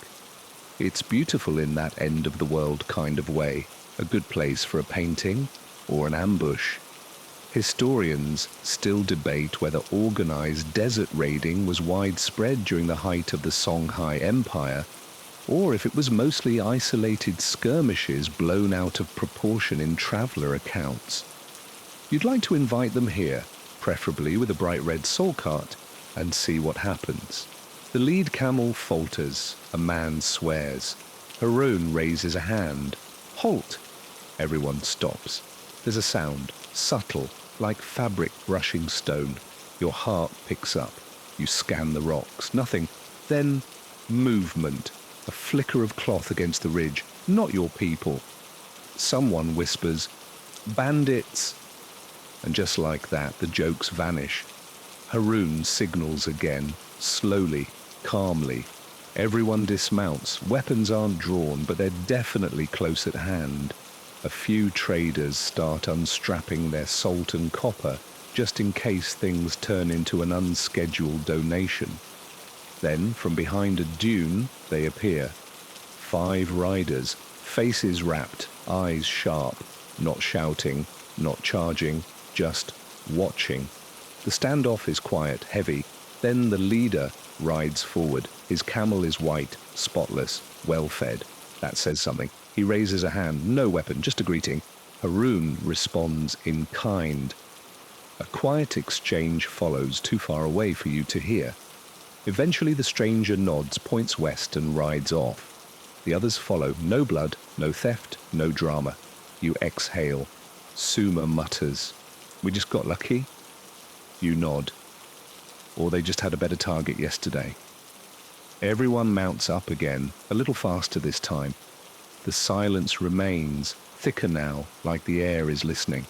It's beautiful in that end-of-the-world kind of way, a good place for a painting or an ambush. Historians still debate whether organized desert raiding was widespread during the height of the Songhai Empire, or if it was mostly isolated skirmishes blown out of proportion in traveler accounts. You'd like to invite them here, preferably with a bright red soul cart, and see what happens. The lead camel falters, a man swears. Haroun raises a hand. "Halt!" Everyone stops. There's a sound, subtle, like fabric brushing stone. Your heart picks up. You scan the rocks. Nothing. Then movement. A flicker of cloth against the ridge. Not your people. Someone whispers, "Bandits!" And just like that, the jokes vanish. Haroun signals again, slowly, calmly. Everyone dismounts. Weapons aren't drawn, but they're definitely close at hand. A few traders start unstrapping their salt and copper, just in case things turn into an unscheduled donation. Then, from behind a dune, they appear. 5 riders, faces wrapped, eyes sharp, not shouting, not charging, just watching. The standoff is quiet, heavy. Then the leader rides forward. His camel is white, spotless, well-fed. That says something. He raises a hand, no weapon, just a greeting. Haroun responds in kind. A quiet exchange follows, too far away for you to hear. Eventually the stranger nods, points west and rides off. The others follow. No blood, no theft, no drama. You exhale. Suma mutters, "We just got lucky?" You nod. Or they just had a better target yesterday. Everyone mounts up again, a little faster this time. The silence remains, thicker now, like the air is listening.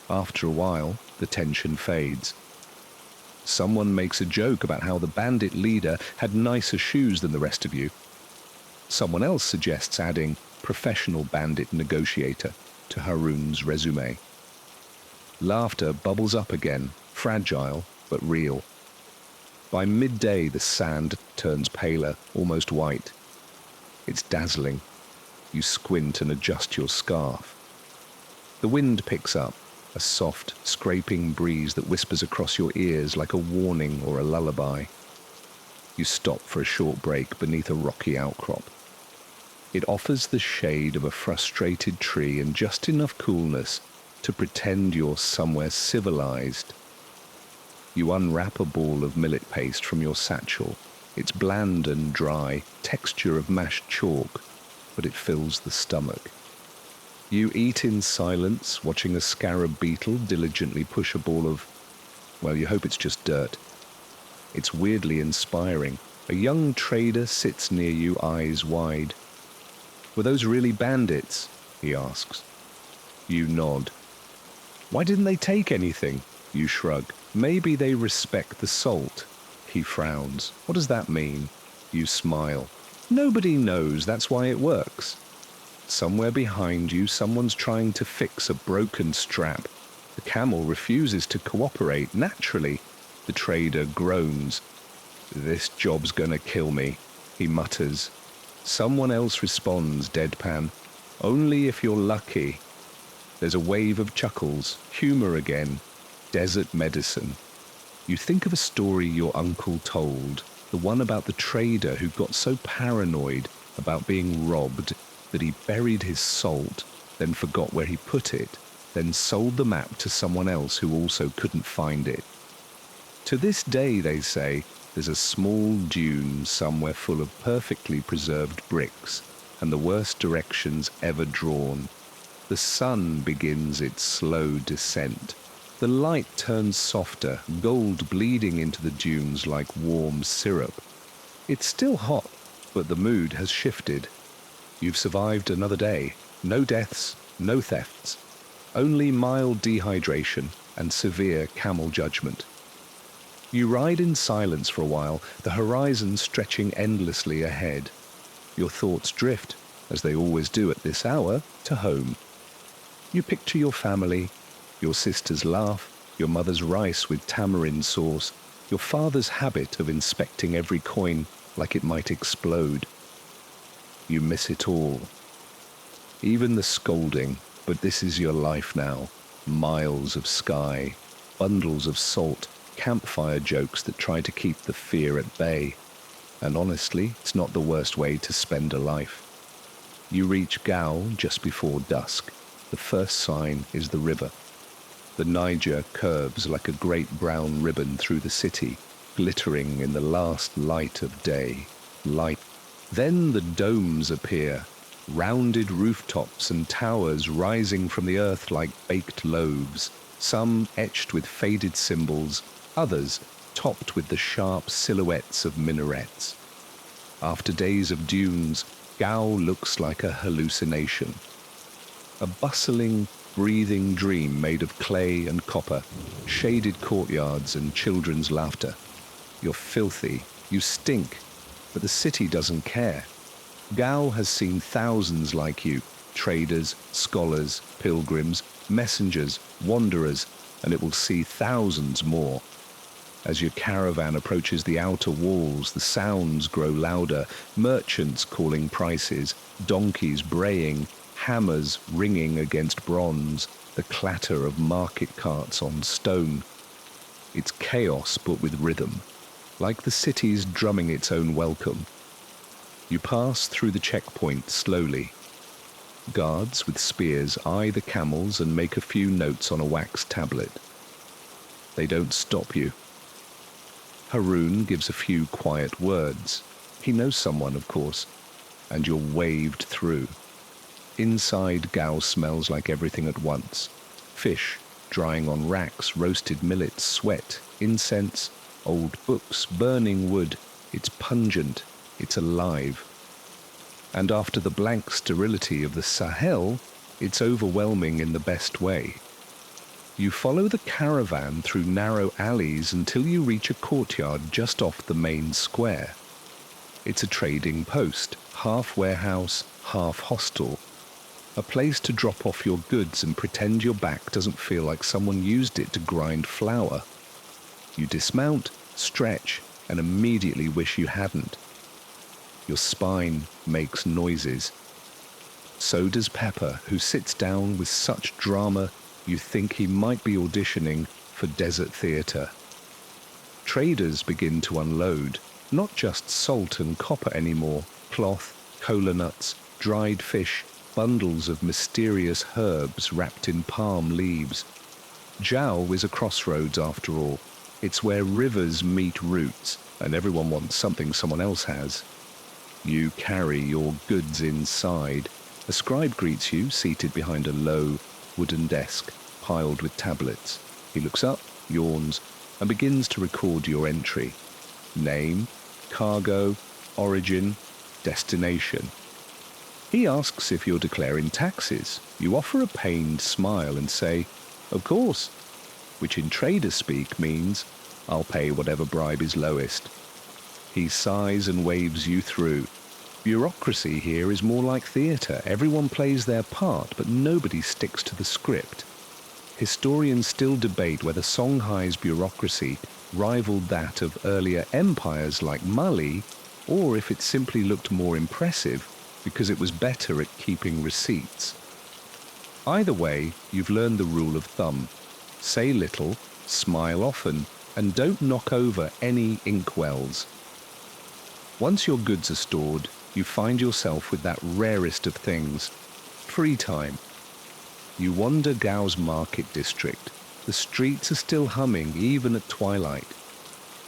After a while, the tension fades. Someone makes a joke about how the bandit leader had nicer shoes than the rest of you. Someone else suggests adding "professional bandit negotiator" to Haroun's resume. Laughter bubbles up again, fragile but real. By midday, the sand turns paler, almost white. It's dazzling. You squint and adjust your scarf. The wind picks up, a soft, scraping breeze that whispers across your ears like a warning or a lullaby. You stop for a short break beneath a rocky outcrop. It offers the shade of a frustrated tree and just enough coolness to pretend you're somewhere civilized. You unwrap a ball of millet paste from your satchel. It's bland and dry, texture of mashed chalk, but it fills the stomach. You eat in silence, watching a scarab beetle diligently push a ball of, well, you hope it's just dirt. It's weirdly inspiring. A young trader sits near you, eyes wide. "Were those really bandits?" he asks. You nod. "Why didn't they take anything?" You shrug. "Maybe they respect the salt." He frowns. "What does that mean?" You smile. "Nobody knows, that's why it works." Somewhere behind you, someone's trying to fix a broken strap. The camel refuses to cooperate. Naturally, the trader groans. "This job's gonna kill me," he mutters. Someone else responds, deadpan. "Only if you're lucky." There's a wave of chuckles, humor again, desert medicine. You think of a story your uncle told, the one about the trader who got so paranoid about being robbed that he buried his salt, then forgot where he put it, then sold the map to someone else who also couldn't find it. To this day, they say, there's a small dune somewhere full of perfectly preserved bricks and the worst directions ever drawn. The sun begins its slow descent. The light turns softer, gold bleeding into the dunes like warm syrup. It's still hot, but the mood has shifted. You've survived another day. No deaths, no thefts. Only mild dehydration and severe camel judgment. You ride in silence for a while, the horizon stretching endlessly ahead. Your thoughts drift, as they always do at this hour, to home. You picture your family, your sister's laugh, your mother's rice with tamarind sauce, your father's habit of inspecting every coin like it might explode. You miss it all. Even the scolding, but this is your life now. Miles of sky, bundles of salt, campfire jokes that try to keep the fear at bay. And honestly, it's not the worst way to spend a life. You reach Gao just before dusk. The first sign is the river. The Niger curves like a great brown ribbon through the city, glittering in the last light of day. Then the domes appear, rounded rooftops and towers rising from the earth like baked loaves, some etched with faded symbols, others topped with the sharp silhouettes of minarets. After days of dunes, Gao looks like a hallucination. A bustling, breathing dream made of clay and copper, shaded courtyards and children's laughter. You're filthy, you stink, but the city doesn't care. Gao has seen thousands like you, traders, scholars, pilgrims, messengers, wanderers, and it will see thousands more. As your caravan approaches the outer walls, the sounds grow louder, merchants calling prices, donkeys braying, hammers ringing against bronze, the clatter of market carts on stone. It's chaos but with rhythm, like the city's drumming its own welcome. You pass through the checkpoint slowly. Guards with spears eye the camels and make a few notes on a wax tablet. They don't stop you. Haroun gives a few quiet words. He knows someone, of course, and you're waved through. Inside, Gao smells like everything at once. Fish, drying on racks, roasted millets, sweat, incense, old books, burning wood. It's pungent, it's alive. And after the blank sterility of the Sahel, it's overwhelming in the best way. You follow the caravan through narrow alleys until you reach a courtyard just off the main square. It's a trading post, half warehouse, half hostel. A place to drop off your goods and pretend your back doesn't feel like someone used it to grind flour. You dismount, stretch, and immediately wish you hadn't. Your spine makes noises. So does Pepper, who sits down with such drama you think he might be auditioning for desert theatre. Traders begin to unload, not just salt and copper anymore, cloth, cola nuts, dried fish, bundles of mysterious herbs wrapped in palm leaves. Jiao is a crossroads after all. It's where rivers meet roots, and everyone wants something someone else has. You carry your goods inside. A scribe greets you, seated behind a low, wooden desk, piled with tablets. He looks up, yawns, and begins to record your entry. Name, cargo, origin, destination. He asks if you're declaring taxes. You offer a pained smile and say, "Of course," which in trader speak means, "I'll pay whatever bribe is lowest." He sighs and waves you through. Bureaucracy here is more like theatre. Everyone plays their part, but nobody sticks to the script. Historians still debate whether Songhai's bureaucracy rivaled that of earlier empires like Mali, or if it simply looked more impressive because it was better at keeping receipts. Either way, you've learned the rule of thumb. Say little, smile often, and don't knock over any inkwells. Once your goods are stored, you find yourself with that rarest of things, free time. You wander Gao's market district. The streets are still humming even at twilight.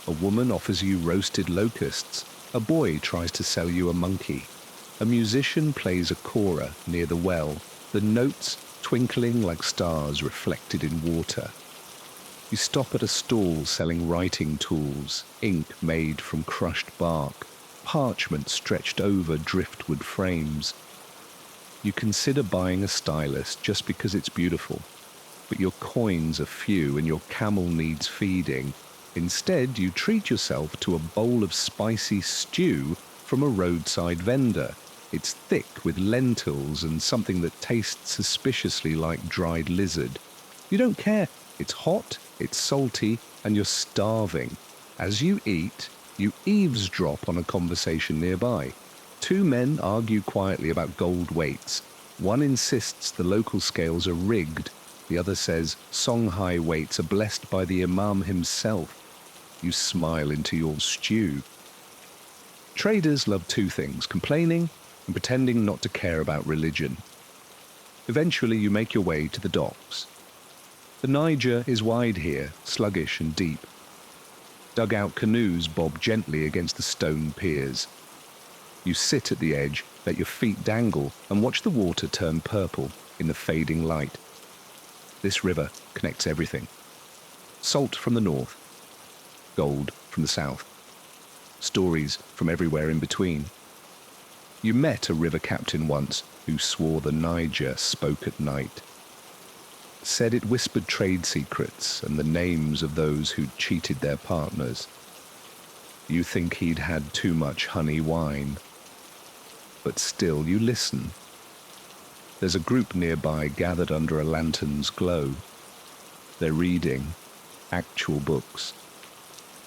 A woman offers you roasted locusts. A boy tries to sell you a monkey. A musician plays a kora near the well, the notes twinkling like stars reflected in water. You stop at a stall selling writing tools, ink made from crushed bark, parchment stretched over driftwood frames. You consider buying a stylus just because it's beautiful, but your coins are few and your camel needs feeding. Instead, you treat yourself to a bowl of spicy stew from a roadside vendor. It's thick with lentils and something that tastes suspiciously like dried lizard. You don't care. It's hot, it's salty, and you're starving. As you eat, you eavesdrop on a conversation nearby. Two men argue quietly about gold weights. One insists the local scales are rigged. The other says Songhai weights are blessed by the Imam himself. You smile into your stew. Traders love two things: complaining and pretending not to care about religion. Eventually, you make your way to the docks. The Niger is wide here, sluggish and deep. Dugout canoes bob gently against the stone piers. You sit at the edge, let your feet dangle, and watch the water turn purple in the fading light. This river connects everything. Salt from the north, gold from the south, stories from everywhere in between. You met a river captain once who swore the Niger spoke at night. Said it whispered trade secrets and the names of those who'd cheated their partners. You think he'd had too much honey wine, but still you listen. There's a group nearby gathered under a lantern's glow. They're reading actual books.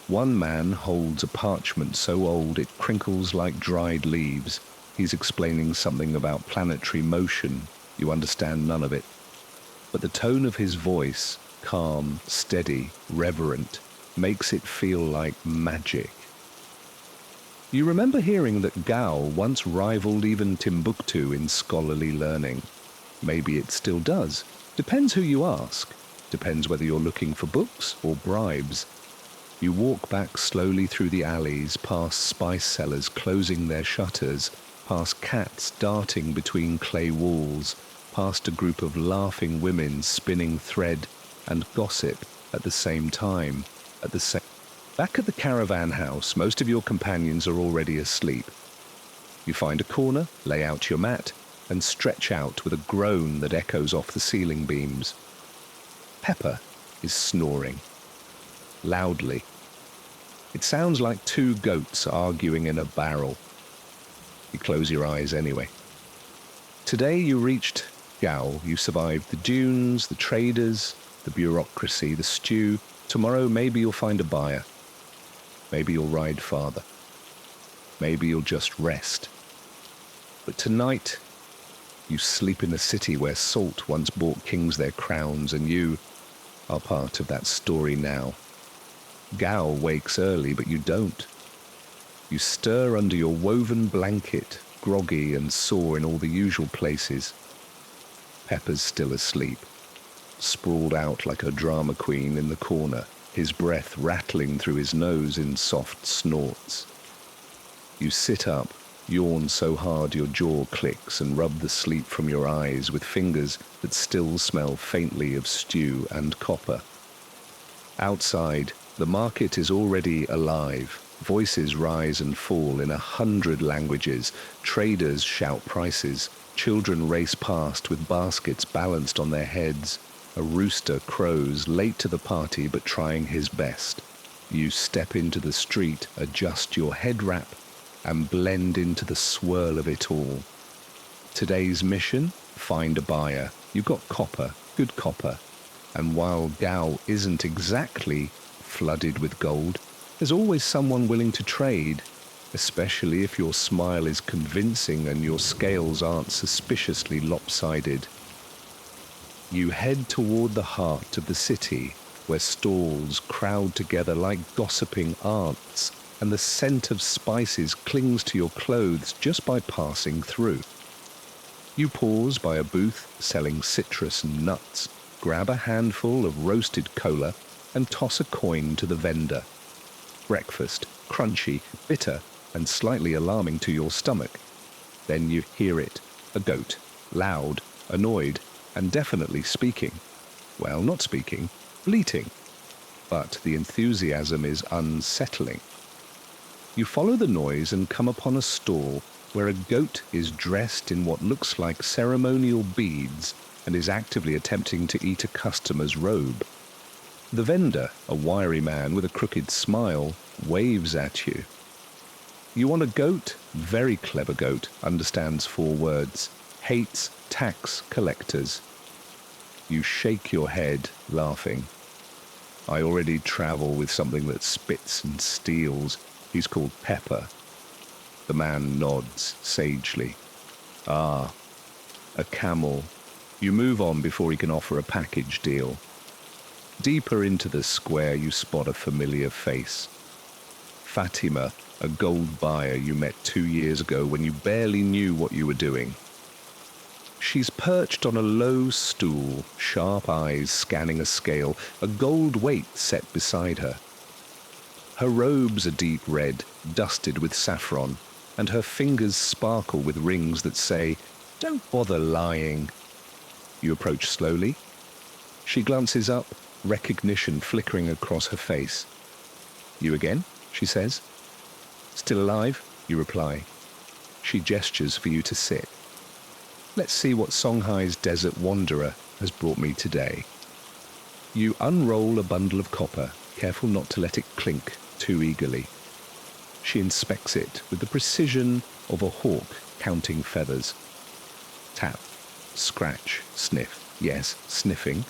One man holds a parchment so old it crinkles like dried leaves. He's explaining something about planetary motion. You understand none of it. But the tone of his voice, calm, steady, reverent, makes it feel like magic. You remember hearing that Gao once rivaled even Timbuktu in scholarly learning. Maybe it still does. Depends who you ask. Depends whether you're looking for books or bribes. You walk back slowly through the alleys, past spice sellers closing their shutters, past cats darting between clay walls, past a group of laughing women spinning thread and gossip at the same time. Back at the caravan house, most of your companions are already asleep. You find a corner, lay out your mat, and stretch out with a groan that echoes off the ceiling beams. Pepper is snoring. Loudly. It sounds like two goats arguing in a barrel. You close your eyes anyway. Today you reached Gao. You survived the dunes, the traders, the bureaucracy, the stew. Tomorrow maybe you'll find a buyer. Maybe you'll ride farther. Maybe you'll just rest. But tonight, you sleep in a city where salt once bought kings their crowns, and you are part of that story now. Gao wakes early, but you don't. You stir under your woven blanket, groggy and sore in all the usual places. Pepper's still asleep, sprawled out like a drama queen in the corner, his breath rattling through his nose in soft snorts. You sit up, yawn so hard your jaw clicks, and rub the sleep from your eyes with fingers that still smell faintly of stew and copper. Outside, the market is already alive. Voices rise and fall in 100 languages. Traders shout prices. Children race past with baskets balanced on their heads. A rooster crows, late to the party but trying his best. You step into the street, adjust your head wrap, and blend into the swirl of it all. Today's mission? Find a buyer. You got copper, good copper. And while Gao isn't exactly flooded with gold, there's always someone willing to trade, especially if your smile is convincing and your scales aren't suspiciously lopsided. You head toward the heart of the city, where stalls crowd together like gossiping aunts, and the scent of spices clings to your clothes just by passing through. You pause by a booth selling citrus and nuts, grab a handful of roasted cola, and toss a coin to the vendor. Breakfast, crunchy, bitter, and slightly alarming to your stomach. Then you hear it, a goat, loud, annoyed, and definitely speaking. Well, not speaking, bleating. But the enthusiasm is unsettling. You follow the noise and come upon a stall where a goat is dressed in what looks like ceremonial beads and is actively attempting to eat a customer's robe. The vendor, a wiry man with a crooked smile, waves at you. You want a goat? Very clever goat, understands 4 words. Hates tax collectors. You shake your head, laughing. I already travel with something that spits and steals. He's called Pepper. The man nods sagely. Ah, a camel. You move on before he can offer a package deal. Deeper into the square, you spot a familiar face. Fatima, a gold buyer you met 2 years ago when you barely knew what you were doing. She's perched on a low stool, sharp eyes scanning a scale, a gold weight set beside her. Her robes are deep red, dusted with saffron, and her fingers sparkle with rings that say, "Don't bother lying." You approach slowly. She glances up, recognition flickering across her face. "You again?" she says. "Still alive?" you reply. She gestures for you to sit. "Let's see what Songhai's desert wanderer has brought me today." You unroll a bundle of copper, careful not to let it clink too eagerly. She inspects it with the precision of a hawk counting feathers. Tap, scratch, sniff. Yes, sniffing.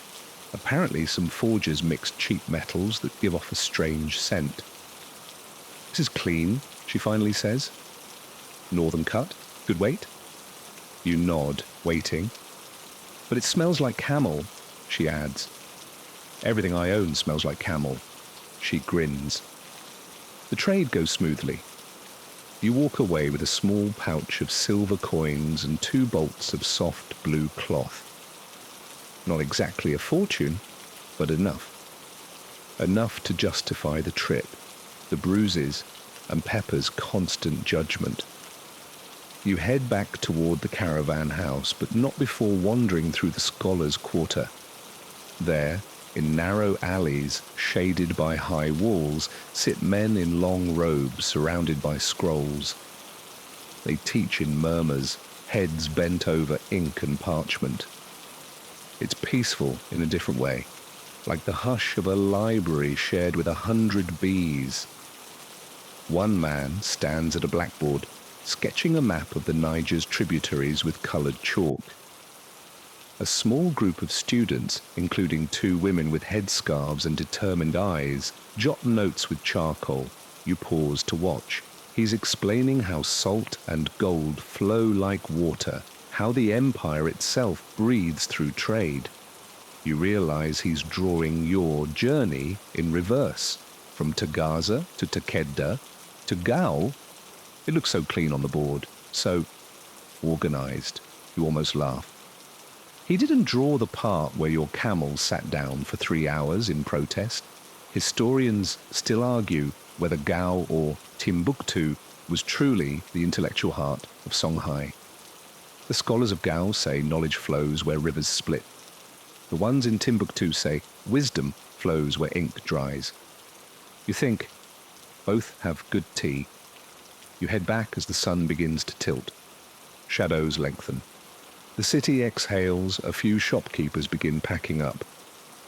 Apparently some forgers mixed cheap metals that give off a strange scent. "This is clean," she finally says. "Northern cut? Good weight?" You nod, waiting. "But it smells like camel," she adds. "Everything I own smells like camel." She grins. The trade goes smoothly. You walk away with a small pouch of silver coins and 2 bolts of soft blue cloth. Not exactly a fortune, but enough. Enough to justify the trip, the bruises, and Pepper's constant judgment. You head back toward the caravan house, but not before wandering through the scholars' quarter. There, in narrow alleys shaded by high walls, sit men in long robes surrounded by scrolls. They teach in murmurs, heads bent over ink and parchment. It's peaceful in a different way, like the hush of a library shared with 100 bees. One man stands at a blackboard, sketching a map of the Niger's tributaries with coloured chalk. A small group of students, including 2 women with headscarves and determined eyes, jot notes with charcoal. You pause to watch. He's explaining how salt and gold flow like water, how the empire itself breathes through trade. You realize he's drawing your journey in reverse, from Tagaza to Takedda to Gao. It looks so clean on the board, so organized. You almost laugh. He didn't draw the part where your camel sat down for 3 hours in protest. Historians still argue whether Gao or Timbuktu was truly the intellectual heart of Songhai. The scholars of Gao say knowledge flows where rivers split. The ones in Timbuktu say wisdom flows where ink dries. You think, both have good tea. You head back as the sun begins to tilt. Shadows lengthen. The city exhales, a few shopkeepers begin packing up.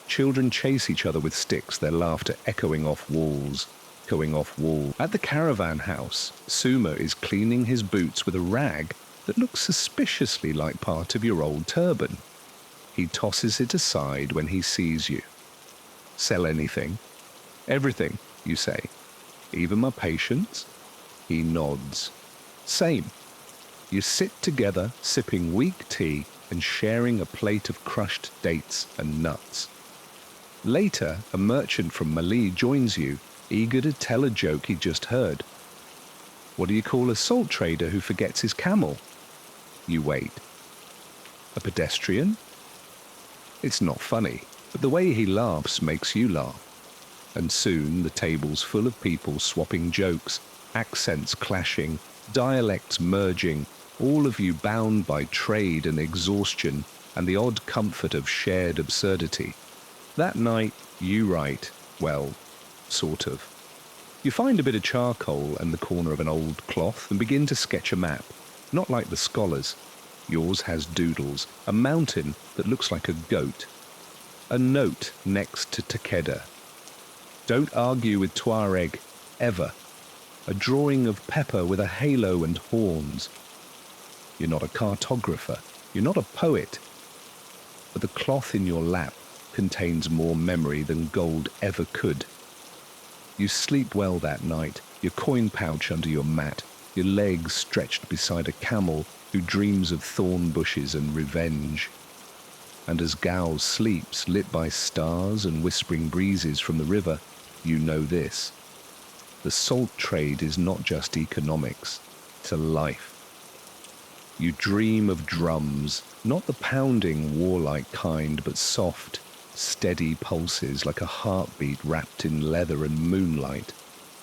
Children chase each other with sticks, their laughter echoing off walls. At the caravan house, Suma is cleaning his boots with a rag that looks suspiciously like part of your old turban. He tosses it aside when he sees you. "Sell anything?" "Everything," you say. "Even my patience?" He nods. "Same." You sit together, sipping weak tea and sharing a plate of crushed dates and nuts. Later, a merchant from Mali joins you, eager to tell a joke he just heard. "What do you call a salt trader who forgets his camel?" You wait. "A pedestrian?" It's not funny, but the way he laughs makes you laugh. And soon the table's full of people swapping jokes, accents clashing, dialects merging, all of you bound by trade and exhaustion and the odd comfort of shared absurdity. That night, you write, well, sort of. You find a bit of charcoal in the corner of an old cloth and begin to sketch a map, not like the scholars. Yours has doodles, a mountain that looks like a goat, a note next to Takeda. Don't argue with Tuareg, ever. A drawing of Pepper with a halo and horns. You're not a cartographer, you're not a poet, but the cloth in your lap contains more memory than gold ever could. You sleep well that night, your coin pouch under your mat, your legs stretched beside a camel who dreams of thorn bushes and revenge. And as Gao sleeps, lit by stars and whispering breezes from the river, you know this. The salt trade is not just economics, it's a life. You dream of drums, not the pounding, warlike kind, but soft, steady pulses like a heartbeat wrapped in leather and moonlight.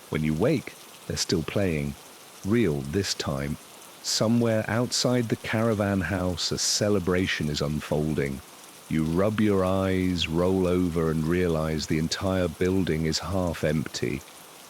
When you wake, they're still playing, real this time. Somewhere outside the caravan house, a celebration is unfolding. You rub your eyes, roll over, and realize the entire building is half empty.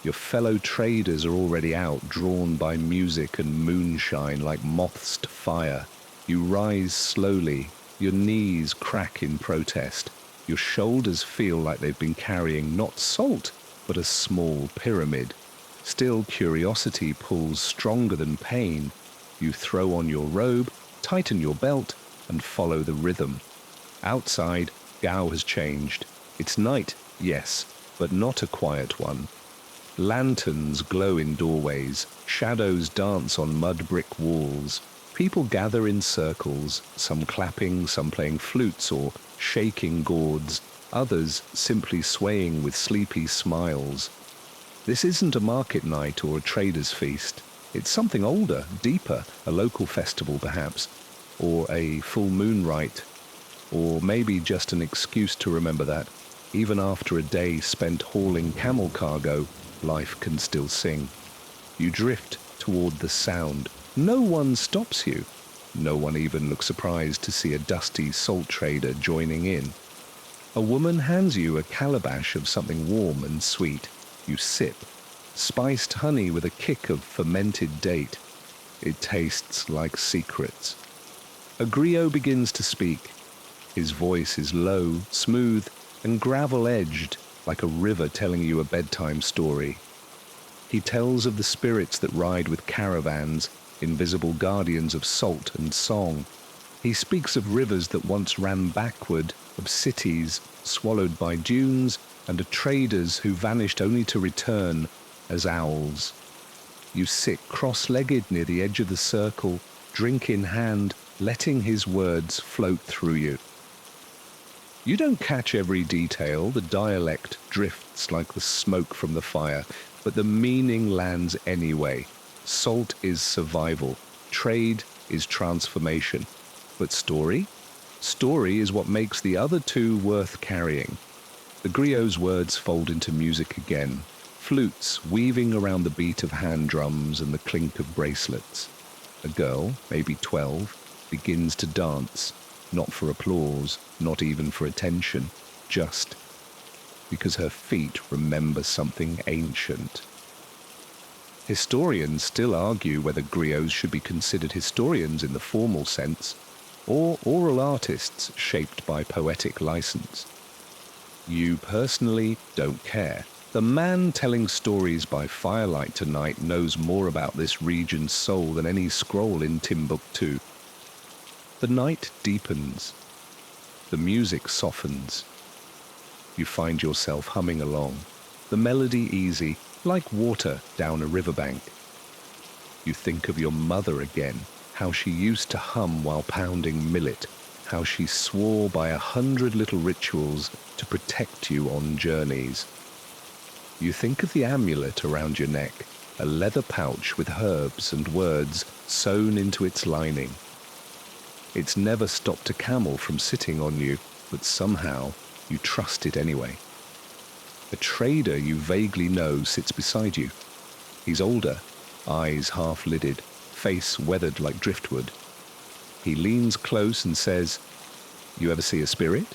Your fellow traders are already out, drawn by music and moonshine like moths to fire. You rise slowly, your knees crack in protest. Your shoulders feel like they've been carrying not salt, but a small pyramid. Still, curiosity pulls stronger than pain. You throw on your robe, tighten your belt, and follow the rhythm. Outside, Gao has changed. It's night, yes, but not a quiet one. Lanterns glow in doorways, shadows dance on mud brick walls. People gather in circles, some clapping, some playing flutes or shaking gourds, others simply swaying with sleepy smiles. This isn't a market night or a trader's feast. It's something older, deeper, a local festival perhaps, or a full moon rite, or maybe just an excuse to remember that, even after a day spent hauling camel cargo, life can still sing. You drift toward the sound. No one stops you. No one even looks surprised to see a dusty salt trader joining in. A woman hands you a calabash of something warm and sweet. You sip. Spiced honey with a kick of fermented date. It tastes like secrets. A griot begins to speak. His voice is low, smooth, and gravel-edged, like a river telling you a bedtime story. He tells of the spirits that ride with caravans, invisible guardians of salt and song. He speaks of rivers that once ran backward, of cities swallowed by dunes, and of traders who vanished only to return as owls. You sit cross-legged near the edge of the circle, drink in hand, letting his words float through you. You don't catch every detail, the dialect drifts like the smoke from the fire, but the meaning lands anyway. Salt is survival, trade is transformation. But story? Story is what makes the other two worth carrying. The griot's words fold into music again, flutes weaving around the beat of hand drums and the clink of bracelets. A girl, maybe 12, begins to dance, not for applause, not even for attention, just because her feet remember something ancient. Historians still argue whether griots should be considered historians in the formal sense, or oral artists shaped by poetic license. You personally don't care. The man telling stories by firelight tonight knows more about this region's soul than any scroll in Timbuktu. The night deepens. The music softens. You find yourself humming along, the melody easy, like water down a riverbank. You think of your mother again, how she used to hum while pounding millet, how she swore by 100 little rituals to protect you on journeys. You think of the amulet around your neck, a leather pouch with herbs and words sewn into its lining. It's never stopped a camel from sitting on you, but somehow you trust it anyway. A trader you vaguely know sits beside you. He's older, eyes half-lidded, face weathered like driftwood. He leans close and says, "You ever see a spirit?"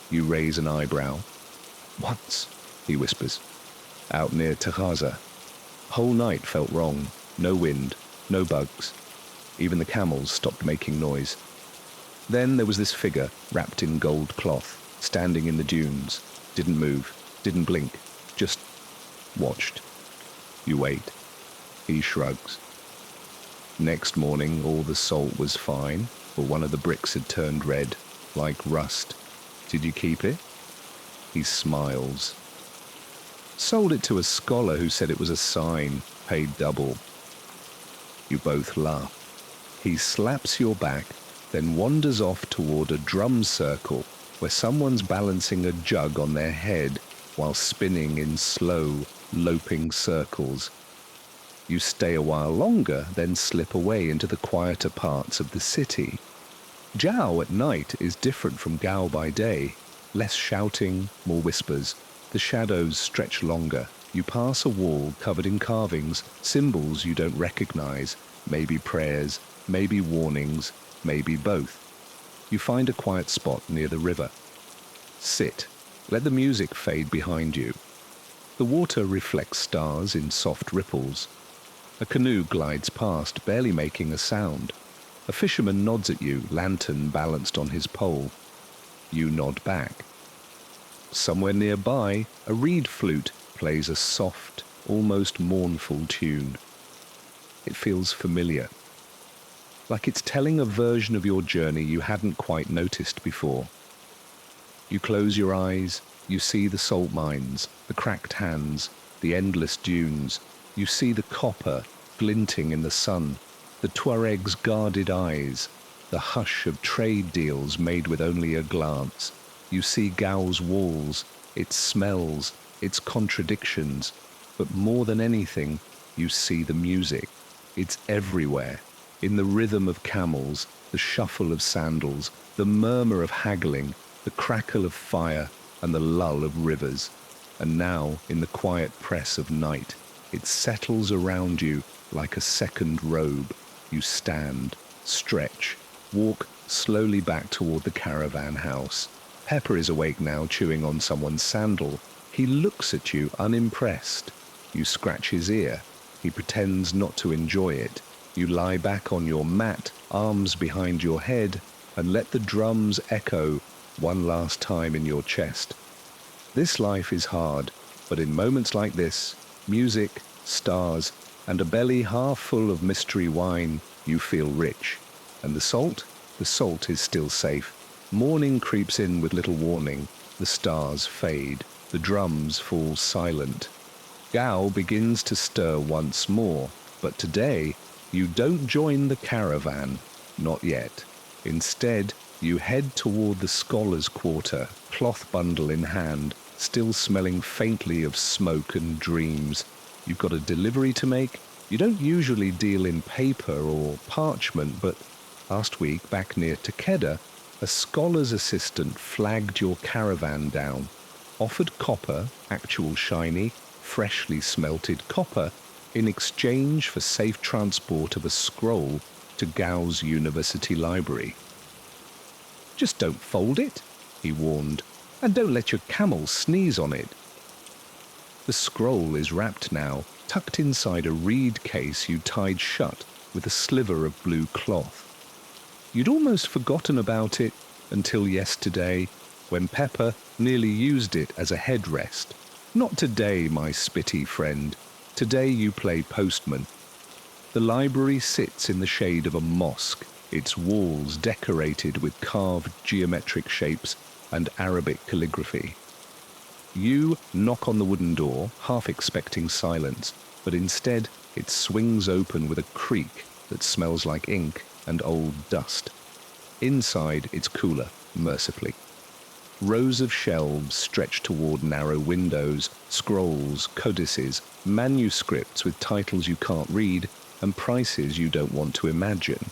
You raise an eyebrow. "Once," he whispers, "out near Tahaza. Whole night felt wrong. No wind, no bugs. Even the camels stopped making noise. Then there was this figure wrapped in gold cloth, standing in the dunes. Didn't move, didn't blink, just watched. You wait." He shrugs. Next morning, all the salt was fine, but one of the bricks had turned red, like rust. "Did you keep it?" He smiles. "Sold it to a scholar who said it was a sign, paid double." You both laugh. He slaps your back, then wanders off toward a drum circle where someone's balancing a jug on their head while spinning in slow, loping circles. You stay a while longer, then slip away into the quieter parts of the city. Jiao at night is different from Gao by day. Less shouting, more whispers. The shadows stretch longer. You pass a wall covered in carvings, symbols you don't recognize, maybe prayers, maybe warnings, maybe both. You find a quiet spot near the river. Sit. Let the music fade behind you. The water reflects stars in soft ripples. A canoe glides past, barely making a sound. A fisherman nods at you, lantern balanced on his pole. You nod back. Somewhere nearby, a reed flute plays a soft, almost mournful tune. It feels familiar, like it's telling a version of your journey you hadn't quite noticed before. You close your eyes, you see the salt mines, the cracked hands, the endless dunes. You see the copper glinting in the sun, the Tuareg's guarded eyes, the hush of trade deals made with only a glance. You see Gao's walls, its smells, its contradictions, but more than anything, you see the music. It's everywhere, in the rhythm of camels, the shuffle of sandals, the murmur of haggling, the crackle of fire, and the lull of rivers. And now, in the quiet press of night, it settles around you like a second robe. You stand, stretch, walk slowly back toward the caravan house. Pepper is awake now, chewing on someone's sandal. He looks at you unimpressed. You scratch his ear. He pretends not to enjoy it. You lie back on your mat, arms behind your head, and let the drums echo one last time in your chest. This life is hard, but in moments like this, music, stars, and a belly half full of mystery wine, you feel rich. And the salt is still safe. Morning creeps in with little warning. The stars fade. The drums fall silent. Gao begins to stir once more, but today you don't join the caravan, not yet. Instead, you head toward the scholars' quarter, cloth bundle in hand, still smelling faintly of smoke and dreams. You've got a delivery to make. You don't usually deal in paper or parchment, but last week, back near Takeda, a scholar's assistant flagged your caravan down, offered copper, actual shiny, freshly smelted copper, in exchange for safe transport of a scroll to Gao's university library. "Just don't fold it," he warned, "and don't let your camel sneeze on it." The scroll is wrapped now, tucked inside a reed case you tied shut with a sliver of blue cloth. You'd almost forgotten about it until yesterday, when Pepper nearly used it as a headrest. Not today, my spitty friend. Today you play postman. The library sits in the shade of a mosque, its walls decorated with carved geometric shapes and Arabic calligraphy. You knock on the wooden door, half expecting silence, but instead it swings open with a creak that smells like ink and old dust. Inside it's cooler, mercifully. Rows of shelves stretch toward narrow windows, scrolls, codices, manuscripts with titles you can't read and prices you don't want to imagine.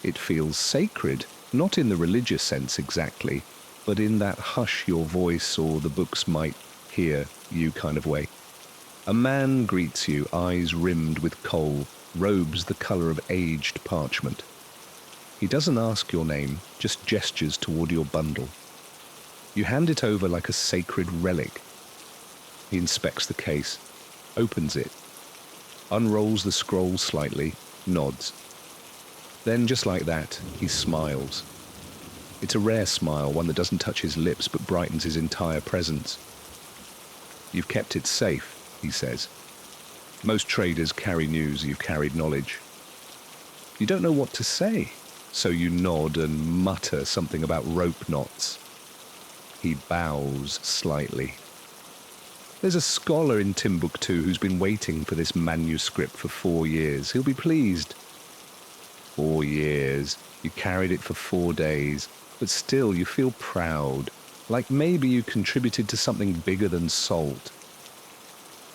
It feels sacred, not in the religious sense exactly, but in that hush your voice or the books might here, you kind of way. A man greets you, eyes rimmed with kohl, robes the color of aged parchment. He doesn't ask your name, just gestures toward your bundle. You hand it over like a sacred relic. He inspects the case, opens it, unrolls the scroll slightly, nods. Then, just like that, he smiles. It's a rare smile, one that doesn't touch his lips but brightens his entire presence. You've kept it safe, he says. Most traders carry news, you've carried knowledge. You don't know what to say, so you nod and mutter something about rope knots. He bows slightly. There's a scholar in Timbuktu who's been waiting for this manuscript for 4 years. He'll be pleased. 4 years. You carried it for 4 days. But still, you feel proud, like maybe you contributed to something bigger than salt.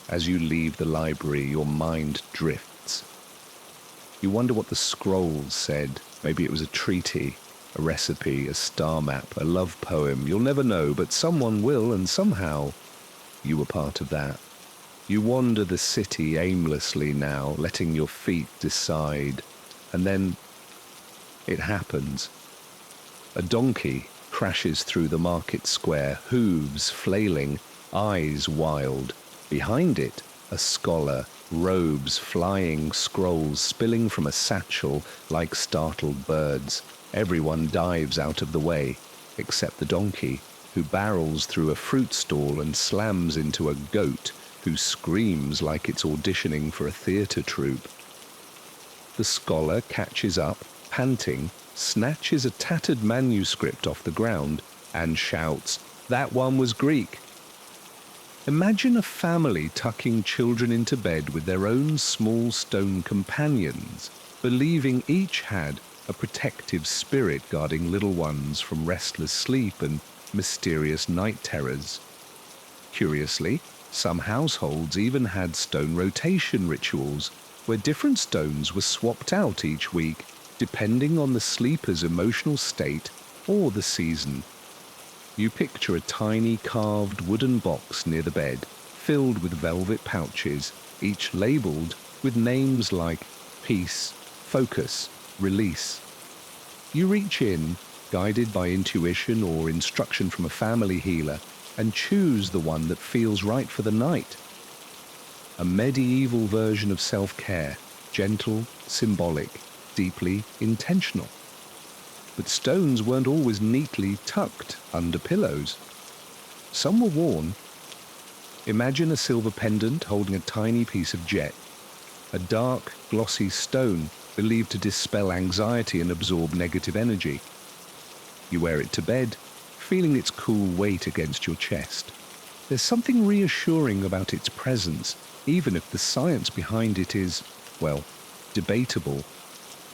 As you leave the library, your mind drifts. You wonder what the scrolls said. Maybe it was a treaty, a recipe, a star map, a love poem. You'll never know, but someone will, and somehow you were part of that. You wander the city aimlessly now, letting your feet decide. And then it happens. A donkey crashes through the market square, hooves flailing, eyes wild. Behind it, a scholar, robes flying, scrolls spilling from a satchel like startled birds. Everyone dives out of the way, except the donkey, who barrels through a fruit stall and slams into a goat who screams like it's auditioning for a theatre troupe. The scholar catches up, panting, snatches a tattered manuscript off the ground and shouts, "That one was Greek." Imagine a family tucking children into bed with their own small stone companions, believing each had a protective spirit guarding little ones from restless sleep and mysterious night terrors. Curiously, some households even had stone rotation rituals, where different stones were swapped out each week, depending on the sleeper's emotional state or the season. You picture a tiny carved wooden box near the bed, filled with velvet pouches, each labeled with names like peace, focus, release. You reach in, guided by intuition or instruction from a family healer, and choose the one that feels right for the night. A medieval version of self-care, gentle, symbolic, deeply intentional. But stones weren't always neatly tucked under pillows. Some were worn. Imagine a silver pendant holding a tiny piece of jet, a dark, glossy stone believed to dispel anxiety and absorb negative energy. You wear it to bed, feeling its cool weight against your chest. There's something reassuring about its presence, even if the science behind it is, well, debatable.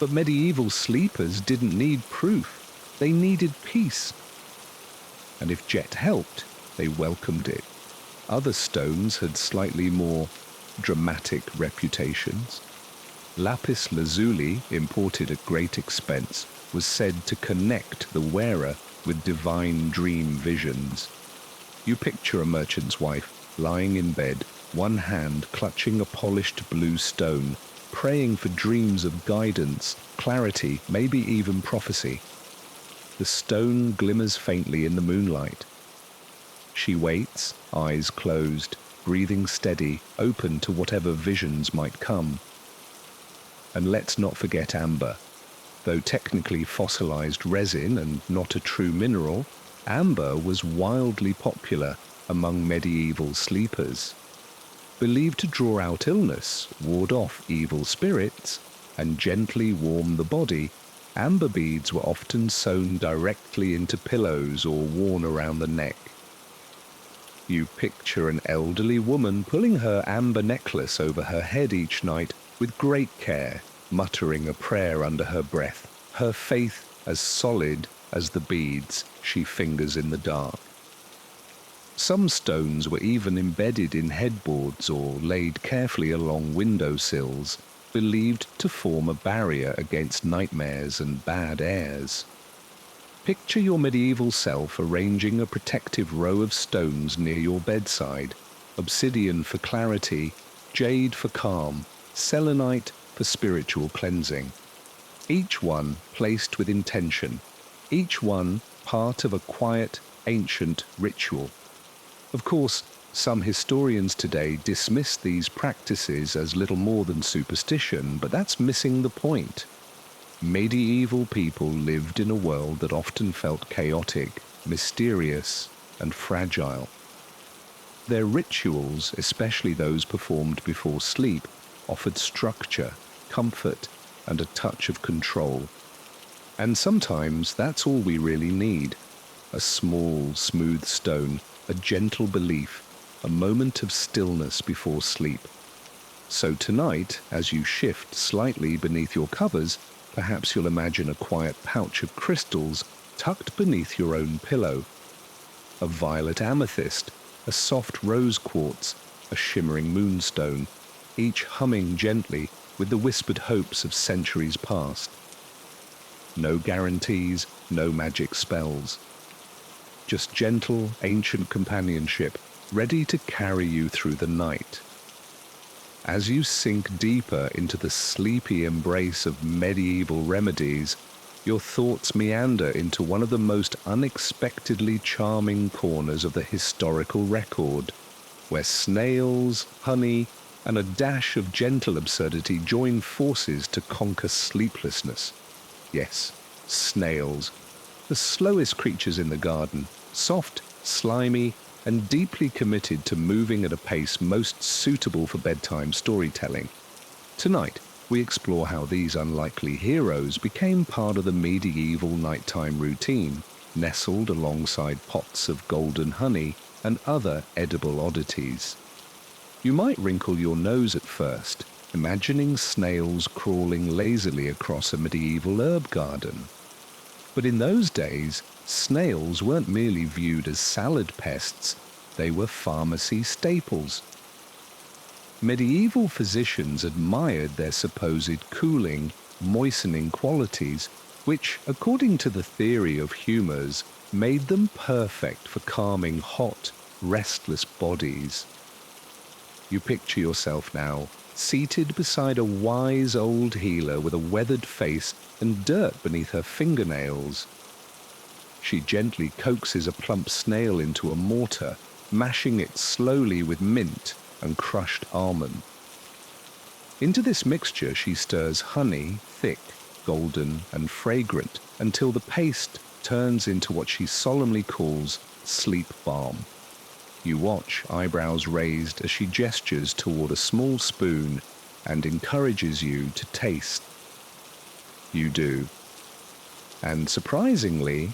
But medieval sleepers didn't need proof. They needed peace. And if jet helped, they welcomed it. Other stones had slightly more dramatic reputations. Lapis lazuli, imported at great expense, was said to connect the wearer with divine dream visions. You picture a merchant's wife lying in bed, one hand clutching a polished blue stone, praying for dreams of guidance, clarity, maybe even prophecy. The stone glimmers faintly in the moonlight. She waits, eyes closed, breathing steady, open to whatever visions might come. And let's not forget amber. Though technically fossilized resin and not a true mineral, amber was wildly popular among medieval sleepers. Believed to draw out illness, ward off evil spirits, and gently warm the body, amber beads were often sewn directly into pillows or worn around the neck. You picture an elderly woman pulling her amber necklace over her head each night with great care, muttering a prayer under her breath, her faith as solid as the beads she fingers in the dark. Some stones were even embedded in headboards or laid carefully along windowsills, believed to form a barrier against nightmares and bad airs. Picture your medieval self arranging a protective row of stones near your bedside: obsidian for clarity, jade for calm, selenite for spiritual cleansing. Each one placed with intention, each one part of a quiet, ancient ritual. Of course, some historians today dismiss these practices as little more than superstition, but that's missing the point. Medieval people lived in a world that often felt chaotic, mysterious, and fragile. Their rituals, especially those performed before sleep, offered structure, comfort, and a touch of control. And sometimes that's all we really need: a small, smooth stone, a gentle belief, a moment of stillness before sleep. So tonight, as you shift slightly beneath your covers, perhaps you'll imagine a quiet pouch of crystals tucked beneath your own pillow. A violet amethyst, a soft rose quartz, a shimmering moonstone, each humming gently with the whispered hopes of centuries past. No guarantees, no magic spells. Just gentle, ancient companionship, ready to carry you through the night. As you sink deeper into the sleepy embrace of medieval remedies, your thoughts meander into one of the most unexpectedly charming corners of the historical record, where snails, honey, and a dash of gentle absurdity join forces to conquer sleeplessness. Yes, snails, the slowest creatures in the garden, soft, slimy, and deeply committed to moving at a pace most suitable for bedtime storytelling. Tonight, we explore how these unlikely heroes became part of the medieval nighttime routine, nestled alongside pots of golden honey and other edible oddities. You might wrinkle your nose at first, imagining snails crawling lazily across a medieval herb garden. But in those days, snails weren't merely viewed as salad pests, they were pharmacy staples. Medieval physicians admired their supposed cooling, moistening qualities, which, according to the theory of humours, made them perfect for calming hot, restless bodies. You picture yourself now, seated beside a wise old healer with a weathered face and dirt beneath her fingernails. She gently coaxes a plump snail into a mortar, mashing it slowly with mint and crushed almond. Into this mixture she stirs honey, thick, golden, and fragrant, until the paste turns into what she solemnly calls sleep balm. You watch, eyebrows raised, as she gestures toward a small spoon and encourages you to taste. You do. And surprisingly,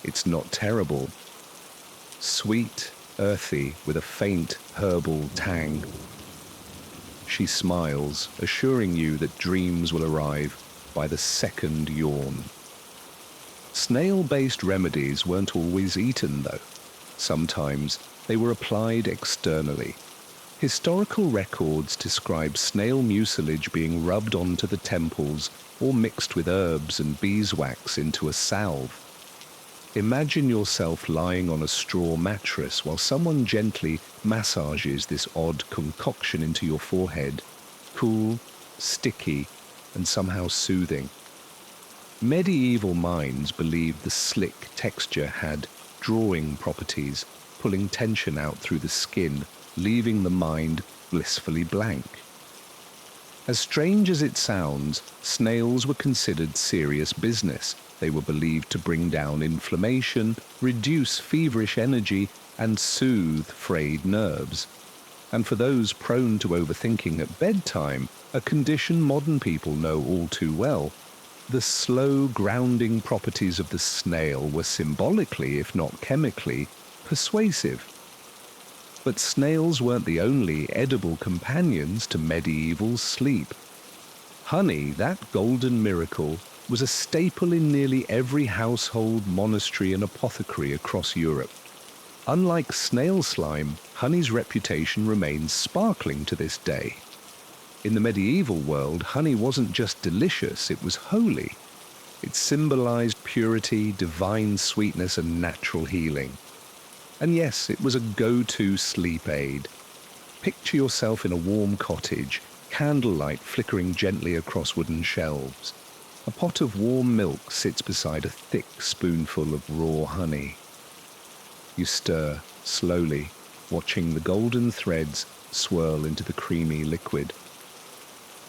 it's not terrible. Sweet, earthy, with a faint herbal tang. She smiles, assuring you that dreams will arrive by the second yawn. Snail-based remedies weren't always eaten, though. Sometimes they were applied externally. Historical records describe snail mucilage being rubbed onto the temples or mixed with herbs and beeswax into a salve. Imagine yourself lying on a straw mattress while someone gently massages this odd concoction into your forehead, cool, sticky, and somehow soothing. Medieval minds believed the slick texture had drawing properties, pulling tension out through the skin, leaving the mind blissfully blank. As strange as it sounds, snails were considered serious business. They were believed to bring down inflammation, reduce feverish energy, and soothe frayed nerves. And for those prone to overthinking at bedtime, a condition modern people know all too well, the slow grounding properties of the snail were symbolically, if not chemically, persuasive. But snails weren't the only edible companions to medieval sleep. Honey, that golden miracle, was a staple in nearly every household, monastery, and apothecary across Europe. Unlike snail slime, honey's reputation remains sparkling to this day. In the medieval world, honey wasn't just delicious, it was holy. It symbolized purity, divine sweetness, and natural healing. And yes, it was a go-to sleep aid. Picture yourself in a warm cottage, candlelight flickering gently across wooden shelves. A pot of warm milk sits beside a thick spoonful of raw honey. You stir slowly, watching the golden threads swirl into the creamy liquid.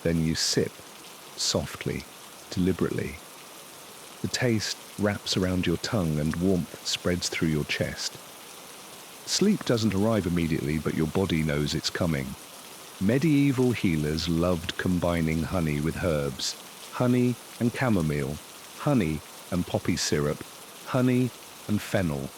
Then you sip, softly, deliberately. The taste wraps around your tongue and warmth spreads through your chest. Sleep doesn't arrive immediately, but your body knows it's coming. Medieval healers loved combining honey with herbs. Honey and chamomile, honey and poppy syrup, honey and fennel.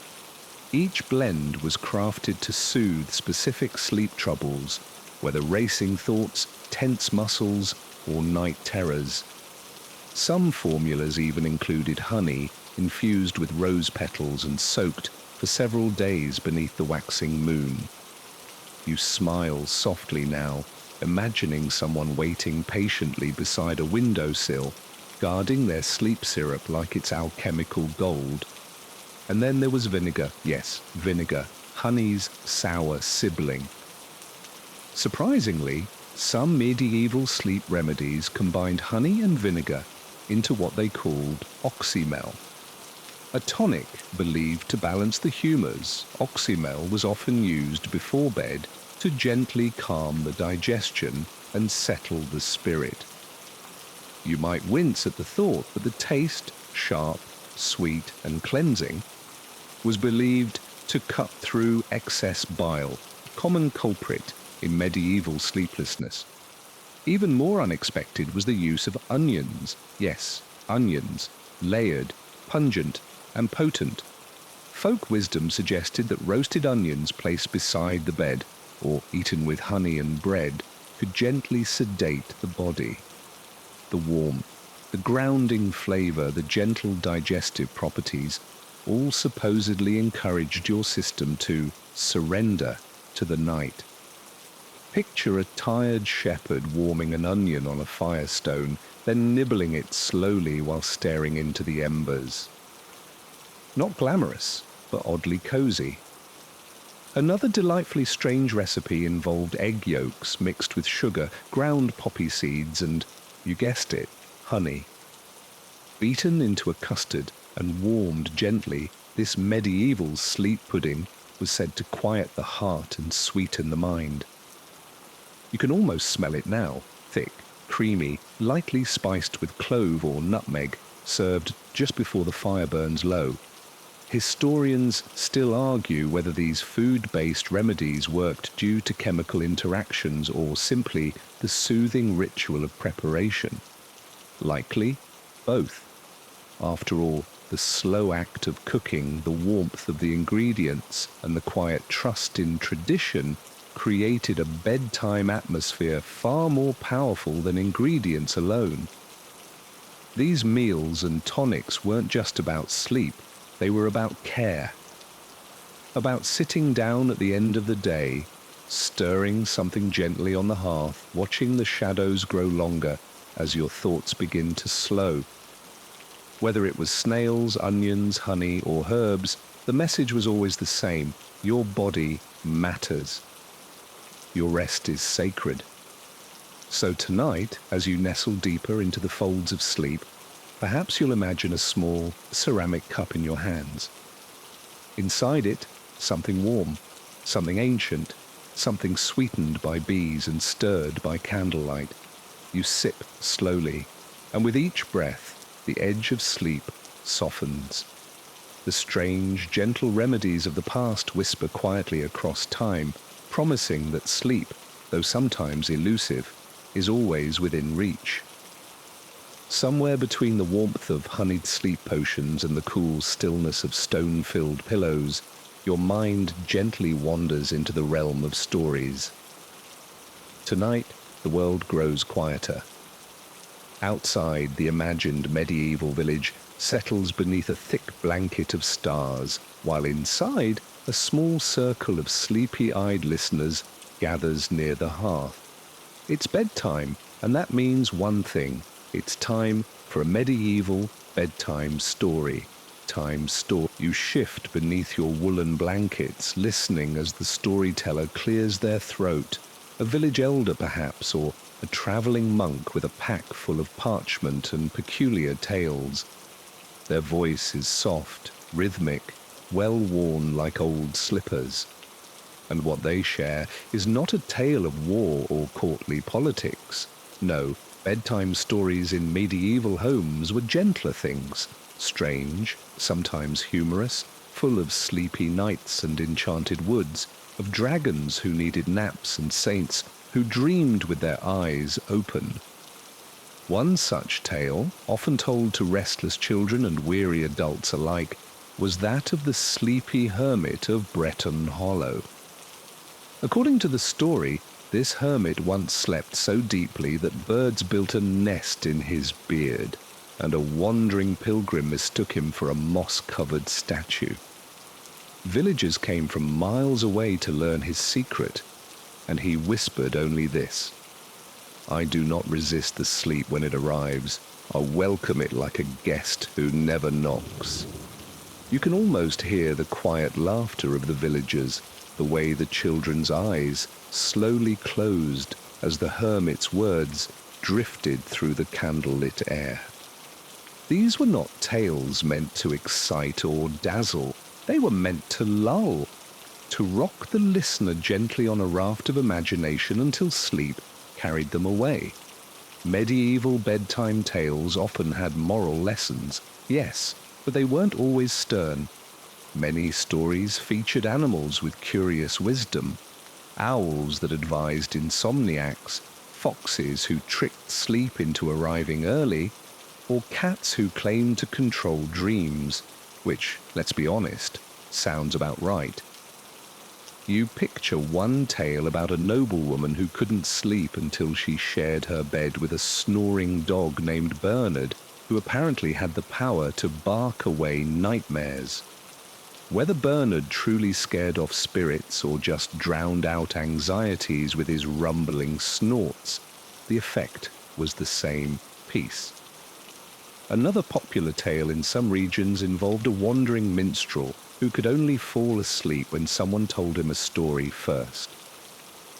Each blend was crafted to soothe specific sleep troubles, whether racing thoughts, tense muscles, or night terrors. Some formulas even included honey infused with rose petals and soaked for several days beneath the waxing moon. You smile softly now, imagining someone waiting patiently beside a windowsill, guarding their sleep syrup like it's alchemical gold. And then there was vinegar, yes, vinegar, honey's sour sibling. Surprisingly, some medieval sleep remedies combined honey and vinegar into what they called oxymel. A tonic believed to balance the humours, oxymel was often used before bed to gently calm the digestion and settle the spirit. You might wince at the thought, but the taste, sharp, sweet, and cleansing, was believed to cut through excess bile, common culprit in medieval sleeplessness. Even more unexpected was the use of onions. Yes, onions, layered, pungent, and potent. Folk wisdom suggested that roasted onions placed beside the bed, or eaten with honey and bread, could gently sedate the body. The warmth, the grounding flavor, the gentle digestive properties, all supposedly encouraged your system to surrender to the night. Picture a tired shepherd warming an onion on a firestone, then nibbling it slowly while staring into the embers. Not glamorous, but oddly cozy. Another delightfully strange recipe involved egg yolks mixed with sugar, ground poppy seeds, and, you guessed it, honey. Beaten into a custard and warmed gently, this medieval sleep pudding was said to quiet the heart and sweeten the mind. You can almost smell it now, thick, creamy, lightly spiced with clove or nutmeg, served just before the fire burns low. Historians still argue whether these food-based remedies worked due to chemical interactions or simply the soothing ritual of preparation. Likely, both. After all, the slow act of cooking, the warmth of the ingredients, and the quiet trust in tradition created a bedtime atmosphere far more powerful than ingredients alone. These meals and tonics weren't just about sleep, they were about care. About sitting down at the end of the day, stirring something gently on the hearth, watching the shadows grow longer as your thoughts begin to slow. Whether it was snails, onions, honey, or herbs, the message was always the same: your body matters. Your rest is sacred. So tonight, as you nestle deeper into the folds of sleep, perhaps you'll imagine a small ceramic cup in your hands. Inside it, something warm, something ancient, something sweetened by bees and stirred by candlelight. You sip slowly, and with each breath, the edge of sleep softens. The strange, gentle remedies of the past whisper quietly across time, promising that sleep, though sometimes elusive, is always within reach. Somewhere between the warmth of honeyed sleep potions and the cool stillness of stone-filled pillows, your mind gently wanders into the realm of stories. Tonight, the world grows quieter. Outside, the imagined medieval village settles beneath a thick blanket of stars, while inside, a small circle of sleepy-eyed listeners gathers near the hearth. It's bedtime, and that means one thing: It's time for a medieval bedtime story. You shift beneath your woolen blankets, listening as the storyteller clears their throat. A village elder, perhaps, or a traveling monk with a pack full of parchment and peculiar tales. Their voice is soft, rhythmic, well-worn like old slippers. And what they share is not a tale of war or courtly politics. No, bedtime stories in medieval homes were gentler things, strange, sometimes humorous, full of sleepy nights and enchanted woods, of dragons who needed naps and saints who dreamed with their eyes open. One such tale, often told to restless children and weary adults alike, was that of the sleepy hermit of Breton Hollow. According to the story, this hermit once slept so deeply that birds built a nest in his beard, and a wandering pilgrim mistook him for a moss-covered statue. Villagers came from miles away to learn his secret, and he whispered only this: "I do not resist the sleep when it arrives. I welcome it like a guest who never knocks." You can almost hear the quiet laughter of the villagers, the way the children's eyes slowly closed as the hermit's words drifted through the candlelit air. These were not tales meant to excite or dazzle. They were meant to lull, to rock the listener gently on a raft of imagination until sleep carried them away. Medieval bedtime tales often had moral lessons, yes, but they weren't always stern. Many stories featured animals with curious wisdom, owls that advised insomniacs, foxes who tricked sleep into arriving early, or cats who claimed to control dreams, which, let's be honest, sounds about right. You picture one tale about a noblewoman who couldn't sleep until she shared her bed with a snoring dog named Bernard, who apparently had the power to bark away nightmares. Whether Bernard truly scared off spirits or just drowned out anxieties with his rumbling snorts, the effect was the same: peace. Another popular tale in some regions involved a wandering minstrel who could only fall asleep when someone told him a story first.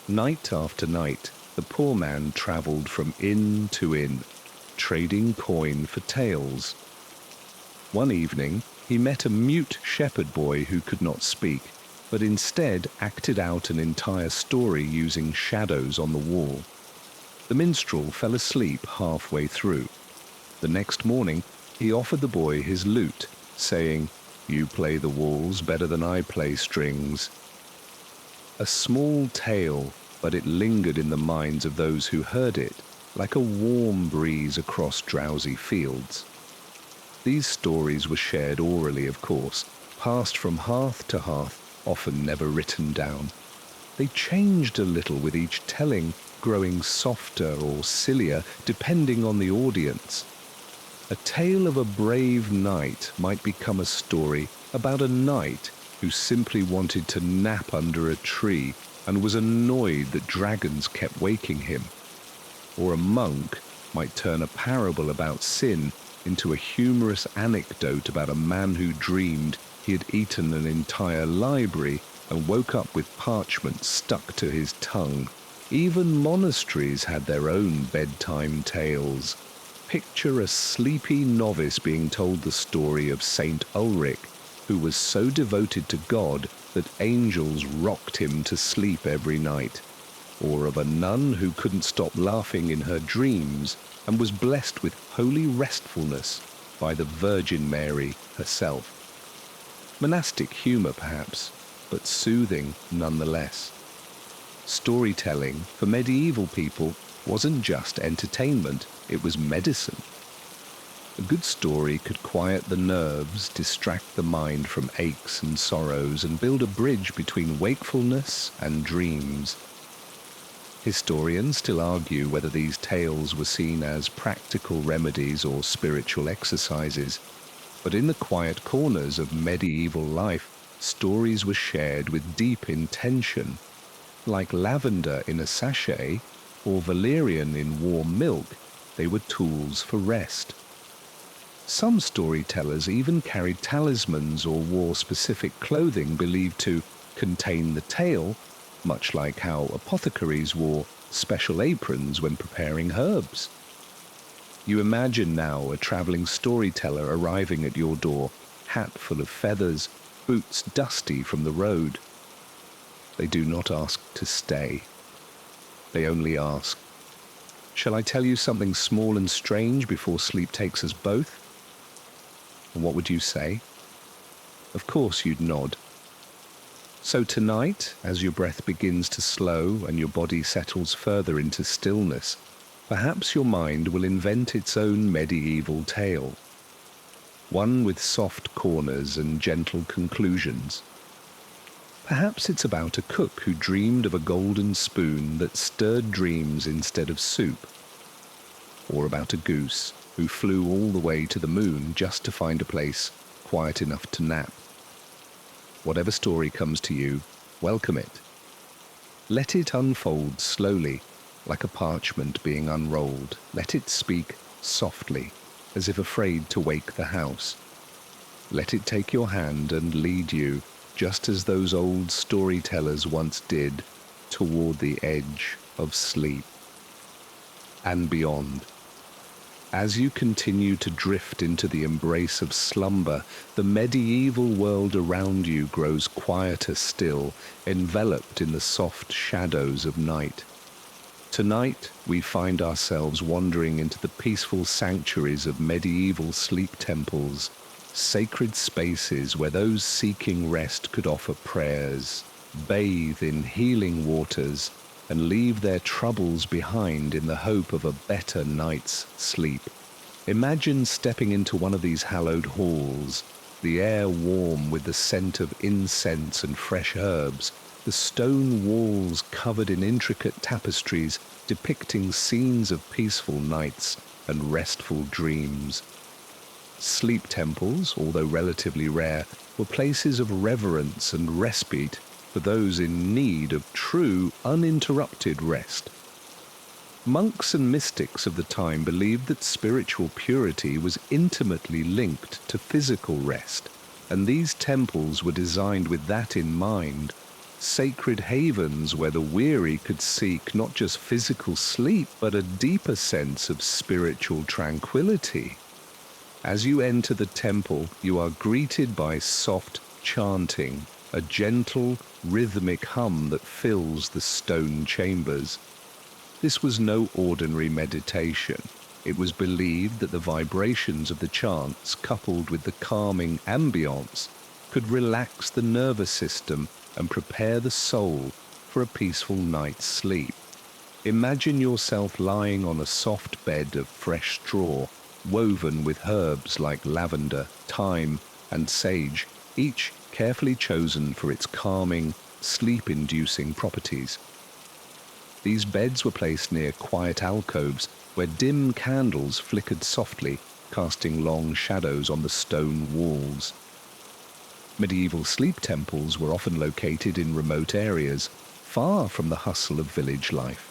Night after night, the poor man travelled from inn to inn, trading coin for tales. One evening, he met a mute shepherd boy who could not speak, but instead acted out an entire story using shadows on the wall. The minstrel fell asleep halfway through. The next morning, he offered the boy his lute, saying, "You play the walls better than I play strings." A small tale, but it lingered in the minds of those who heard it, like a warm breeze across drowsy fields. These stories were shared orally, of course, passed from hearth to hearth, often never written down. They changed a little with each telling, growing softer or sillier, depending on the audience. A tale of a brave knight might become a story about a knight who simply wanted to nap under a tree and was annoyed that dragons kept waking him. Or a monk might turn a parable about sin into a humorous anecdote about a man who dreamed he had eaten an entire library and woke up with parchment stuck to his tongue. Even monasteries had their own bedtime tales. Picture a sleepy novice being told the story of Saint Ulrich, who was so devoted to God that angels rocked him to sleep every night. Or of a nun who couldn't stop laughing in her dreams and was blessed with holy restfulness by the Virgin Mary herself. Monastic humor, perhaps, but soothing nonetheless. Storytelling for medieval people wasn't just entertainment, it was medicine. A good story could quiet the nerves, distract the mind from aches and sorrows, and build a bridge between wakefulness and dreams. Historians still argue whether these tales were seen as practical remedies or spiritual exercises, but in the quiet corners of medieval life, stories were shared with deep intention. Like lavender in a sachet or valerian in warm milk, they were tools for rest. Some storytellers even carried talismans or wore specific clothing believed to contain the tale, much like how apothecaries wore special aprons when preparing herbs. You imagine now a traveling storyteller arriving at your door, hat full of feathers, boots dusty from the road. They do not ask to stay. They only ask, "Shall I tell you something small and strange before sleep takes us both?" And what would you say? Of course you'd nod. So tonight, as your breath begins to slow and your body settles further into stillness, perhaps your mind will invent its own medieval tale. One with soft corners and gentle conclusions. Perhaps it's about a cook who dreamed of a golden spoon that stirred dreams instead of soup. Or about a goose who flew all the way to the moon just to find a place quiet enough to nap. Whatever story comes to you, welcome it. Let it unfold slowly, like a parchment being unrolled. Let it speak softly, as if afraid to wake the house. Let it take your hand and lead you, just as those old storytellers once did, toward the edge of sleep and beyond. As you continue to drift into the embrace of slumber, the medieval world around you grows quieter still, enveloped in the soft shadows of night. Tonight, we find ourselves wandering into the peaceful sanctuaries of medieval sleep temples, sacred spaces where those seeking rest could offer prayers, bathe in healing waters, and leave their troubles behind in the hope of a better night's sleep. Imagine stepping into one of these hallowed halls, the air warm with the scent of incense and fresh herbs, the stone walls covered in intricate tapestries depicting scenes of peaceful nights and restful dreams. Sleep temples, although relatively rare, were places of reverence and respite for those in need of true, uninterrupted rest. Monks and mystics of the time believed that spiritual purity was intimately linked to physical rest, and these temples were designed with that in mind, sacred havens where the weary could seek not just physical sleep, but a deeper sense of spiritual tranquility. As you enter the temple, you are greeted by soft chanting, a gentle, rhythmic hum that fills the stone chambers. This was no ordinary meditation. It was believed that the vibrations of the chants, coupled with the calming ambience, could relax the nervous system and prepare the soul for a peaceful night's sleep. Imagine yourself lying on a soft bed of fresh straw, woven with herbs like lavender, thyme, and sage, each carefully chosen for its calming, sleep-inducing properties. These beds were placed near quiet alcoves where dim candles flickered softly, casting long shadows on the stone walls. Medieval sleep temples were often located in remote areas, far from the hustle of village life.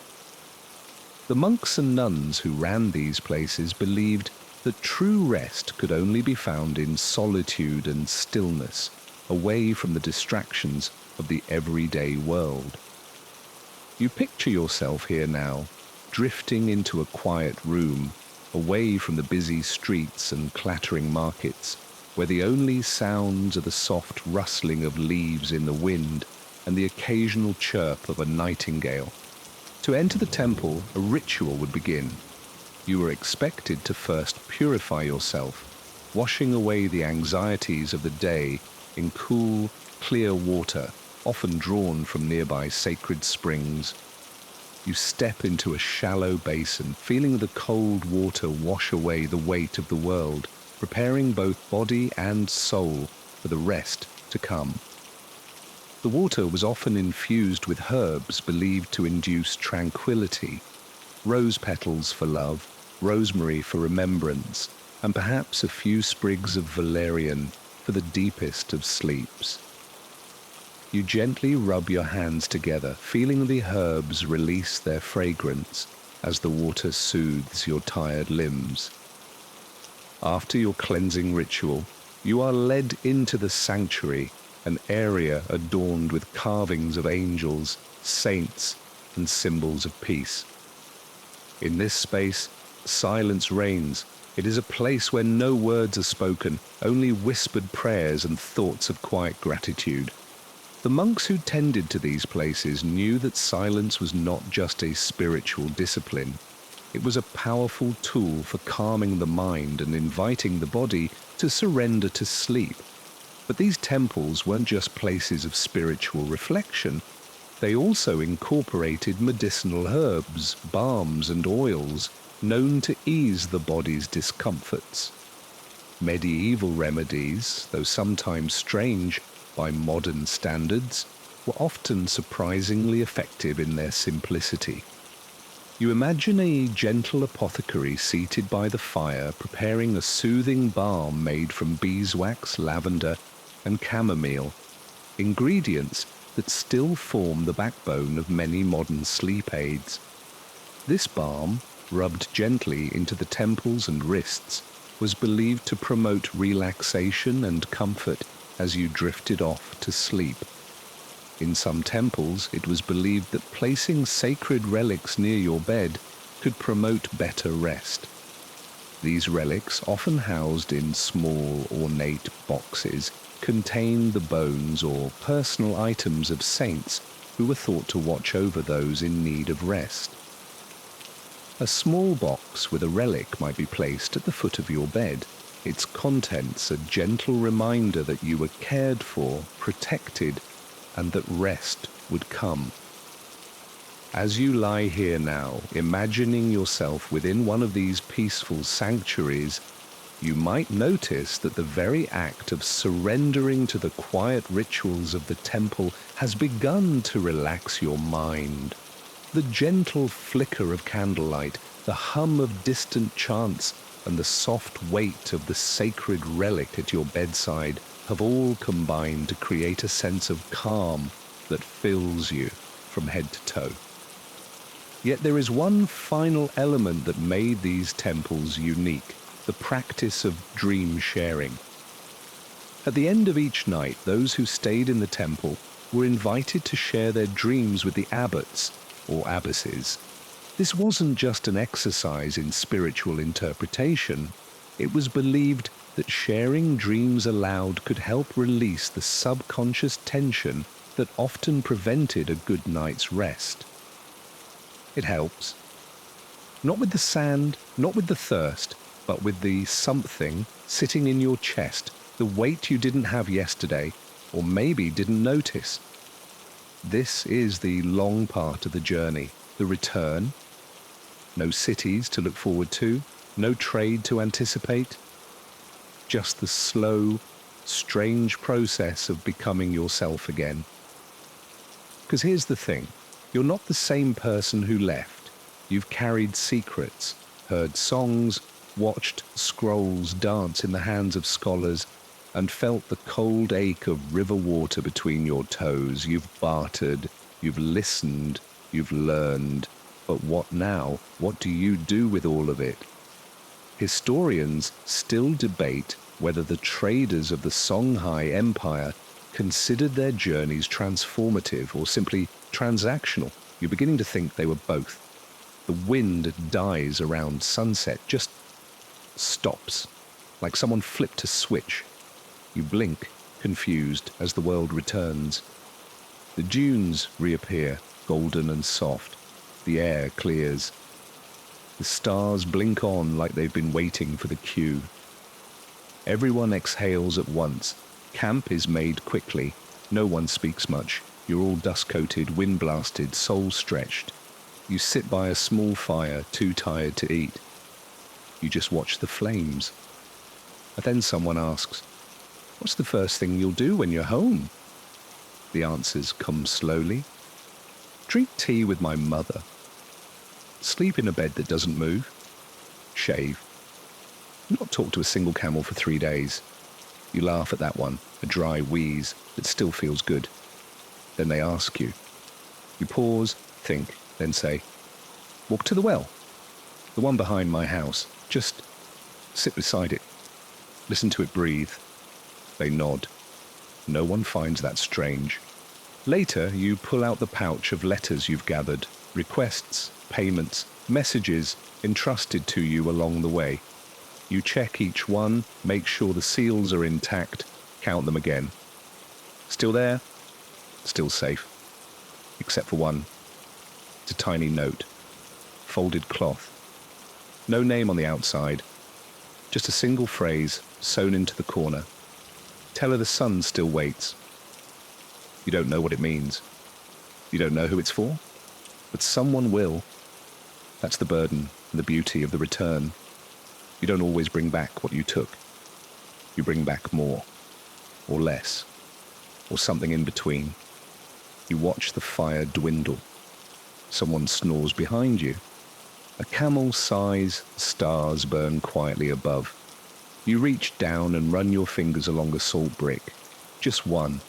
The monks and nuns who ran these places believed that true rest could only be found in solitude and stillness, away from the distractions of the everyday world. You picture yourself here now, drifting into a quiet room, away from the busy streets and clattering markets, where the only sounds are the soft rustling of leaves in the wind and the occasional chirp of a nightingale. To enter the temple, a ritual would begin. You were expected to first purify yourself, washing away the anxieties of the day in cool, clear water, often drawn from nearby sacred springs. You step into a shallow basin, feeling the cold water wash away the weight of the world, preparing both body and soul for the rest to come. The water was often infused with herbs believed to induce tranquility, rose petals for love, rosemary for remembrance, and perhaps a few sprigs of valerian for the deepest of sleeps. You gently rub your hands together, feeling the herbs release their fragrance, as the water soothes your tired limbs. After your cleansing ritual, you are led into the sanctuary, an area adorned with carvings of angels, saints, and symbols of peace. In this space, silence reigns. It is a place where no words are spoken, only whispered prayers and thoughts of quiet gratitude. The monks who tended to these places knew that silence was not just a spiritual discipline. It was a powerful tool for calming the mind and inviting the body to surrender to sleep. But these temples weren't just places of spiritual reflection. They also incorporated medicinal herbs, balms, and oils known to ease the body's discomforts. Medieval remedies, though sometimes strange by modern standards, were often surprisingly effective in their simplicity. You imagine a gentle apothecary seated by the fire preparing a soothing balm made from beeswax, lavender, and chamomile, ingredients that still form the backbone of many modern sleep aids. This balm, rubbed gently into the temples and wrists, was believed to promote relaxation and comfort as you drifted off to sleep. In some temples, it was believed that placing sacred relics near your bed could promote better rest. These relics, often housed in small, ornate boxes, contain the bones or personal items of saints who were thought to watch over those in need of rest. A small box with a relic might be placed at the foot of your bed, its contents a gentle reminder that you were cared for, protected, and that rest would come. As you lie here now, imagining yourself within one of these peaceful sanctuaries, you might notice that the very act of surrendering to the quiet rituals of the temple has begun to relax your mind. The gentle flicker of candlelight, the hum of distant chants, and the soft weight of the sacred relic at your bedside have all combined to create a sense of calm that fills you from head to toe. Yet there is one final element that made these temples unique: the practice of dream sharing. At the end of each night, those who stayed in the temple were invited to share their dreams with the abbots or abbesses. This wasn't just an exercise in spiritual interpretation. It was believed that sharing dreams aloud could help release the subconscious tension that often prevented a good night's rest. It helps. Not with the sand, not with the thirst, but with the something sitting in your chest, the weight you didn't have yesterday, or maybe didn't notice. This is the long part of the journey, the return. No cities to look forward to, no trade to anticipate. Just the slow, strange process of becoming yourself again. Because here's the thing, you're not the same person who left. You've carried secrets, heard songs, watched scrolls dance in the hands of scholars, and felt the cold ache of river water between your toes. You've bartered, you've listened, you've learned. But what now? What do you do with all of it? Historians still debate whether the traders of the Songhai Empire considered their journeys transformative or simply transactional. You're beginning to think they were both. The wind dies around sunset, just stops, like someone flipped a switch. You blink, confused, as the world returns. The dunes reappear, golden and soft. The air clears. The stars blink on like they've been waiting for the cue. Everyone exhales at once. Camp is made quickly. No one speaks much. You're all dust-coated, wind-blasted, soul-stretched. You sit by a small fire, too tired to eat. You just watch the flames. And then someone asks, "What's the first thing you'll do when you're home?" The answers come slowly. Drink tea with my mother. Sleep in a bed that doesn't move. Shave. Not talk to a single camel for 3 days. You laugh at that one, a dry wheeze that still feels good. Then they ask you. You pause, think, then say, Walk to the well. The one behind my house. Just sit beside it. Listen to it breathe. They nod. No one finds that strange. Later, you pull out the pouch of letters you've gathered, requests, payments, messages entrusted to you along the way. You check each one, make sure the seals are intact, count them again. Still there? Still safe. Except for one. It's a tiny note. Folded cloth. No name on the outside. Just a single phrase sewn into the corner. Tell her the sun still waits. You don't know what it means. You don't know who it's for, but someone will. That's the burden and the beauty of the return. You don't always bring back what you took. You bring back more, or less, or something in between. You watch the fire dwindle. Someone snores behind you. A camel sighs, stars burn quietly above. You reach down and run your fingers along a salt brick. Just one.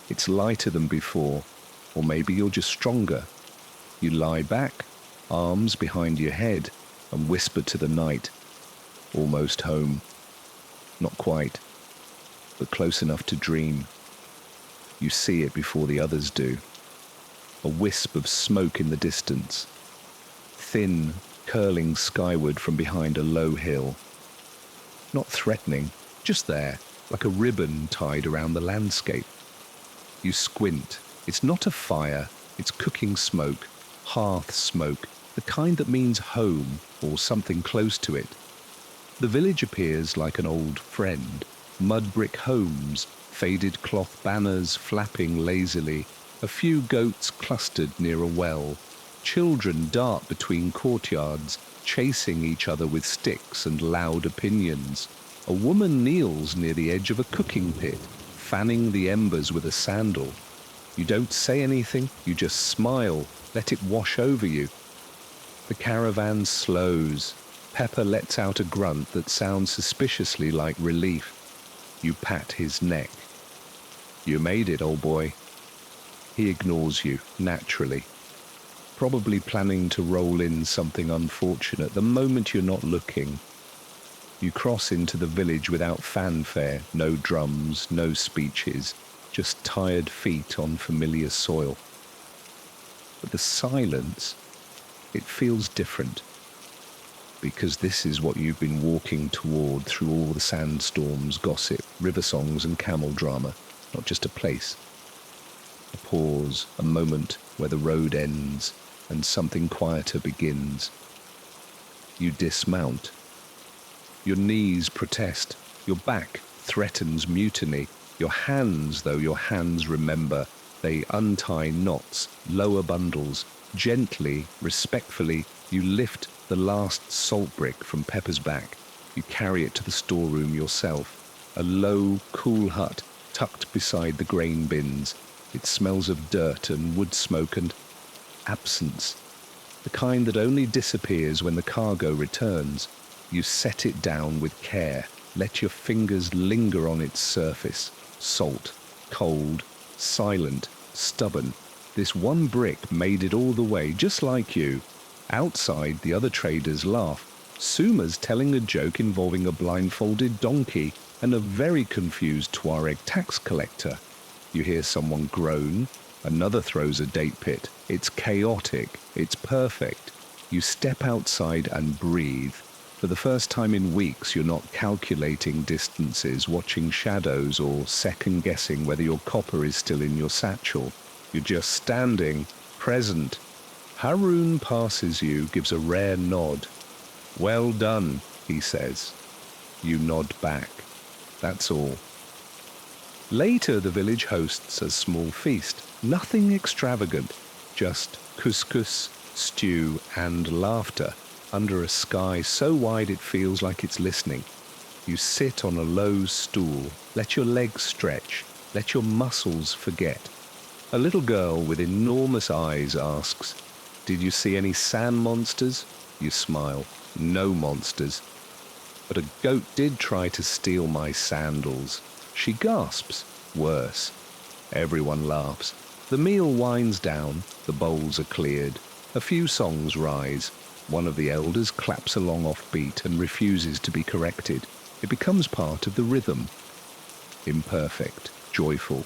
It's lighter than before, or maybe you're just stronger. You lie back, arms behind your head, and whisper to the night. Almost home. Not quite, but close enough to dream. You see it before the others do. A wisp of smoke in the distance. Thin, curling skyward from behind a low hill. Not threatening, just there, like a ribbon tied around the landscape. You squint. It's not a fire, it's cooking smoke, hearth smoke, the kind that means home or something close to it. The village appears like an old friend. Mud brick homes, faded cloth banners flapping lazily, a few goats clustered near a well. Children dart between courtyards, chasing each other with sticks and loud opinions. A woman kneels near the edge of a cooking pit, fanning the embers with a sandal. You don't say anything, you just smile, let it wash over you. The caravan slows. Pepper lets out a grunt that sounds suspiciously like relief. You pat his neck. You made it, old boy. He ignores you, naturally. Probably planning to roll in something unfortunate the moment you're not looking. You cross into the village without fanfare, no drums, no speeches, just tired feet on familiar soil. But the silence, it feels different. Because this is what you've been walking toward through all the sandstorms, gossip, river songs and camel drama, not just a place. A pause, a moment where the road ends and something quieter begins. You dismount. Your knees protest, your back threatens mutiny. Your hands, though your hands remember, they untie knots, lower bundles. Gently, respectfully, you lift the last salt brick from Pepper's back. You carry it to the storeroom yourself. A low, cool hut tucked beside the grain bins. It smells of dirt and wood smoke and absence. The kind that only disappears when the cargo returns. You set it down with care. Let your fingers linger on its surface. Salt, cold, silent, stubborn. This one brick made it all the way, just like you. Outside, the other traders laugh. Suma's telling a joke involving a blindfolded donkey and a very confused Tuareg tax collector. You hear someone groan. Another throws a date pit. It's chaotic. It's perfect. You step outside and breathe. For the first time in weeks, you're not calculating distances, watching shadows, or second-guessing whether your copper is still in your satchel. You're just standing, present. Haroon passes you, gives a rare nod. "Well done," he says. You nod back. That's all. Later, the village hosts a small feast. Nothing extravagant, just couscous, stew, and laughter. Under a sky so wide it feels like it's listening. You sit on a low stool, let your legs stretch, let your muscles forget. A little girl with enormous eyes asks, "Did you see any sand monsters?" You smile, "No monsters. But a goat did try to steal my sandals." She gasps, "Worse." Everyone laughs. The meal winds down, the bowls are cleared. A few songs rise. One of the elders claps along offbeat and refuses to be corrected. It becomes part of the rhythm. Imperfect, joyful.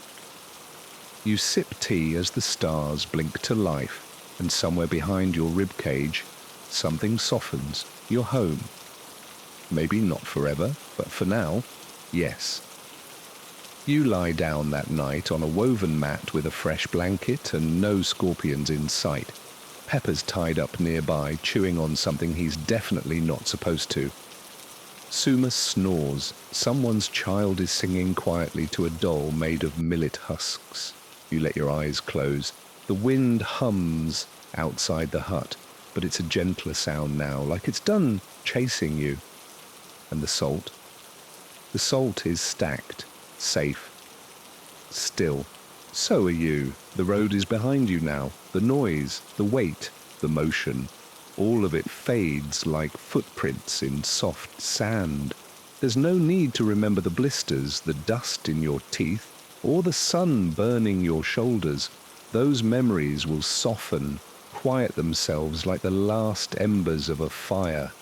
You sip tea as the stars blink to life, and somewhere behind your ribcage, something softens. You're home. Maybe not forever, but for now, yes. You lie down that night on a woven mat with a fresh blanket and no scorpions in sight. Pepper's tied up nearby, chewing on something he's definitely not supposed to. Suma snores. Someone's child is singing quietly to a doll made of millet husks. You let your eyes close. The wind hums outside the hut, but it's a gentler sound now, like it's done chasing you. And the salt? The salt is stacked, safe, still. So are you. The road is behind you now. The noise, the weight, the motion, all of it fades like footprints in soft sand. There's no need to remember the blisters, the dust in your teeth, or the sun burning your shoulders. Those memories will soften, quiet themselves like the last embers of a fire.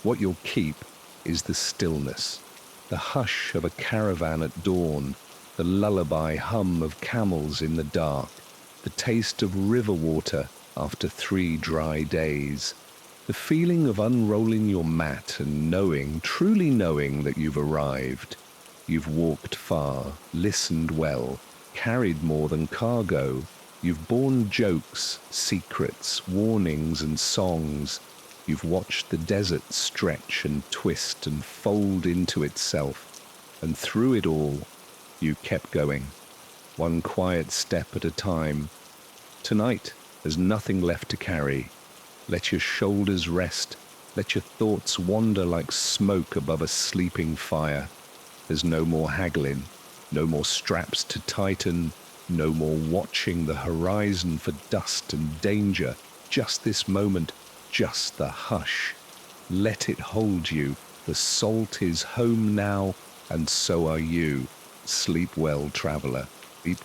What you'll keep is the stillness, the hush of a caravan at dawn, the lullaby hum of camels in the dark, the taste of river water after 3 dry days, the feeling of unrolling your mat and knowing, truly knowing that you've arrived. You've walked far, listened well, carried more than cargo. You've borne jokes, secrets, warnings and songs. You've watched the desert stretch and twist and fold into itself, and through it all, you kept going, one quiet step at a time. Tonight, there's nothing left to carry. Let your shoulders rest. Let your thoughts wander like smoke above a sleeping fire. There's no more haggling, no more straps to tighten, no more watching the horizon for dust and danger. Just this moment, just the hush. Let it hold you. The salt is home now, and so are you. Sleep well, traveler. Sleep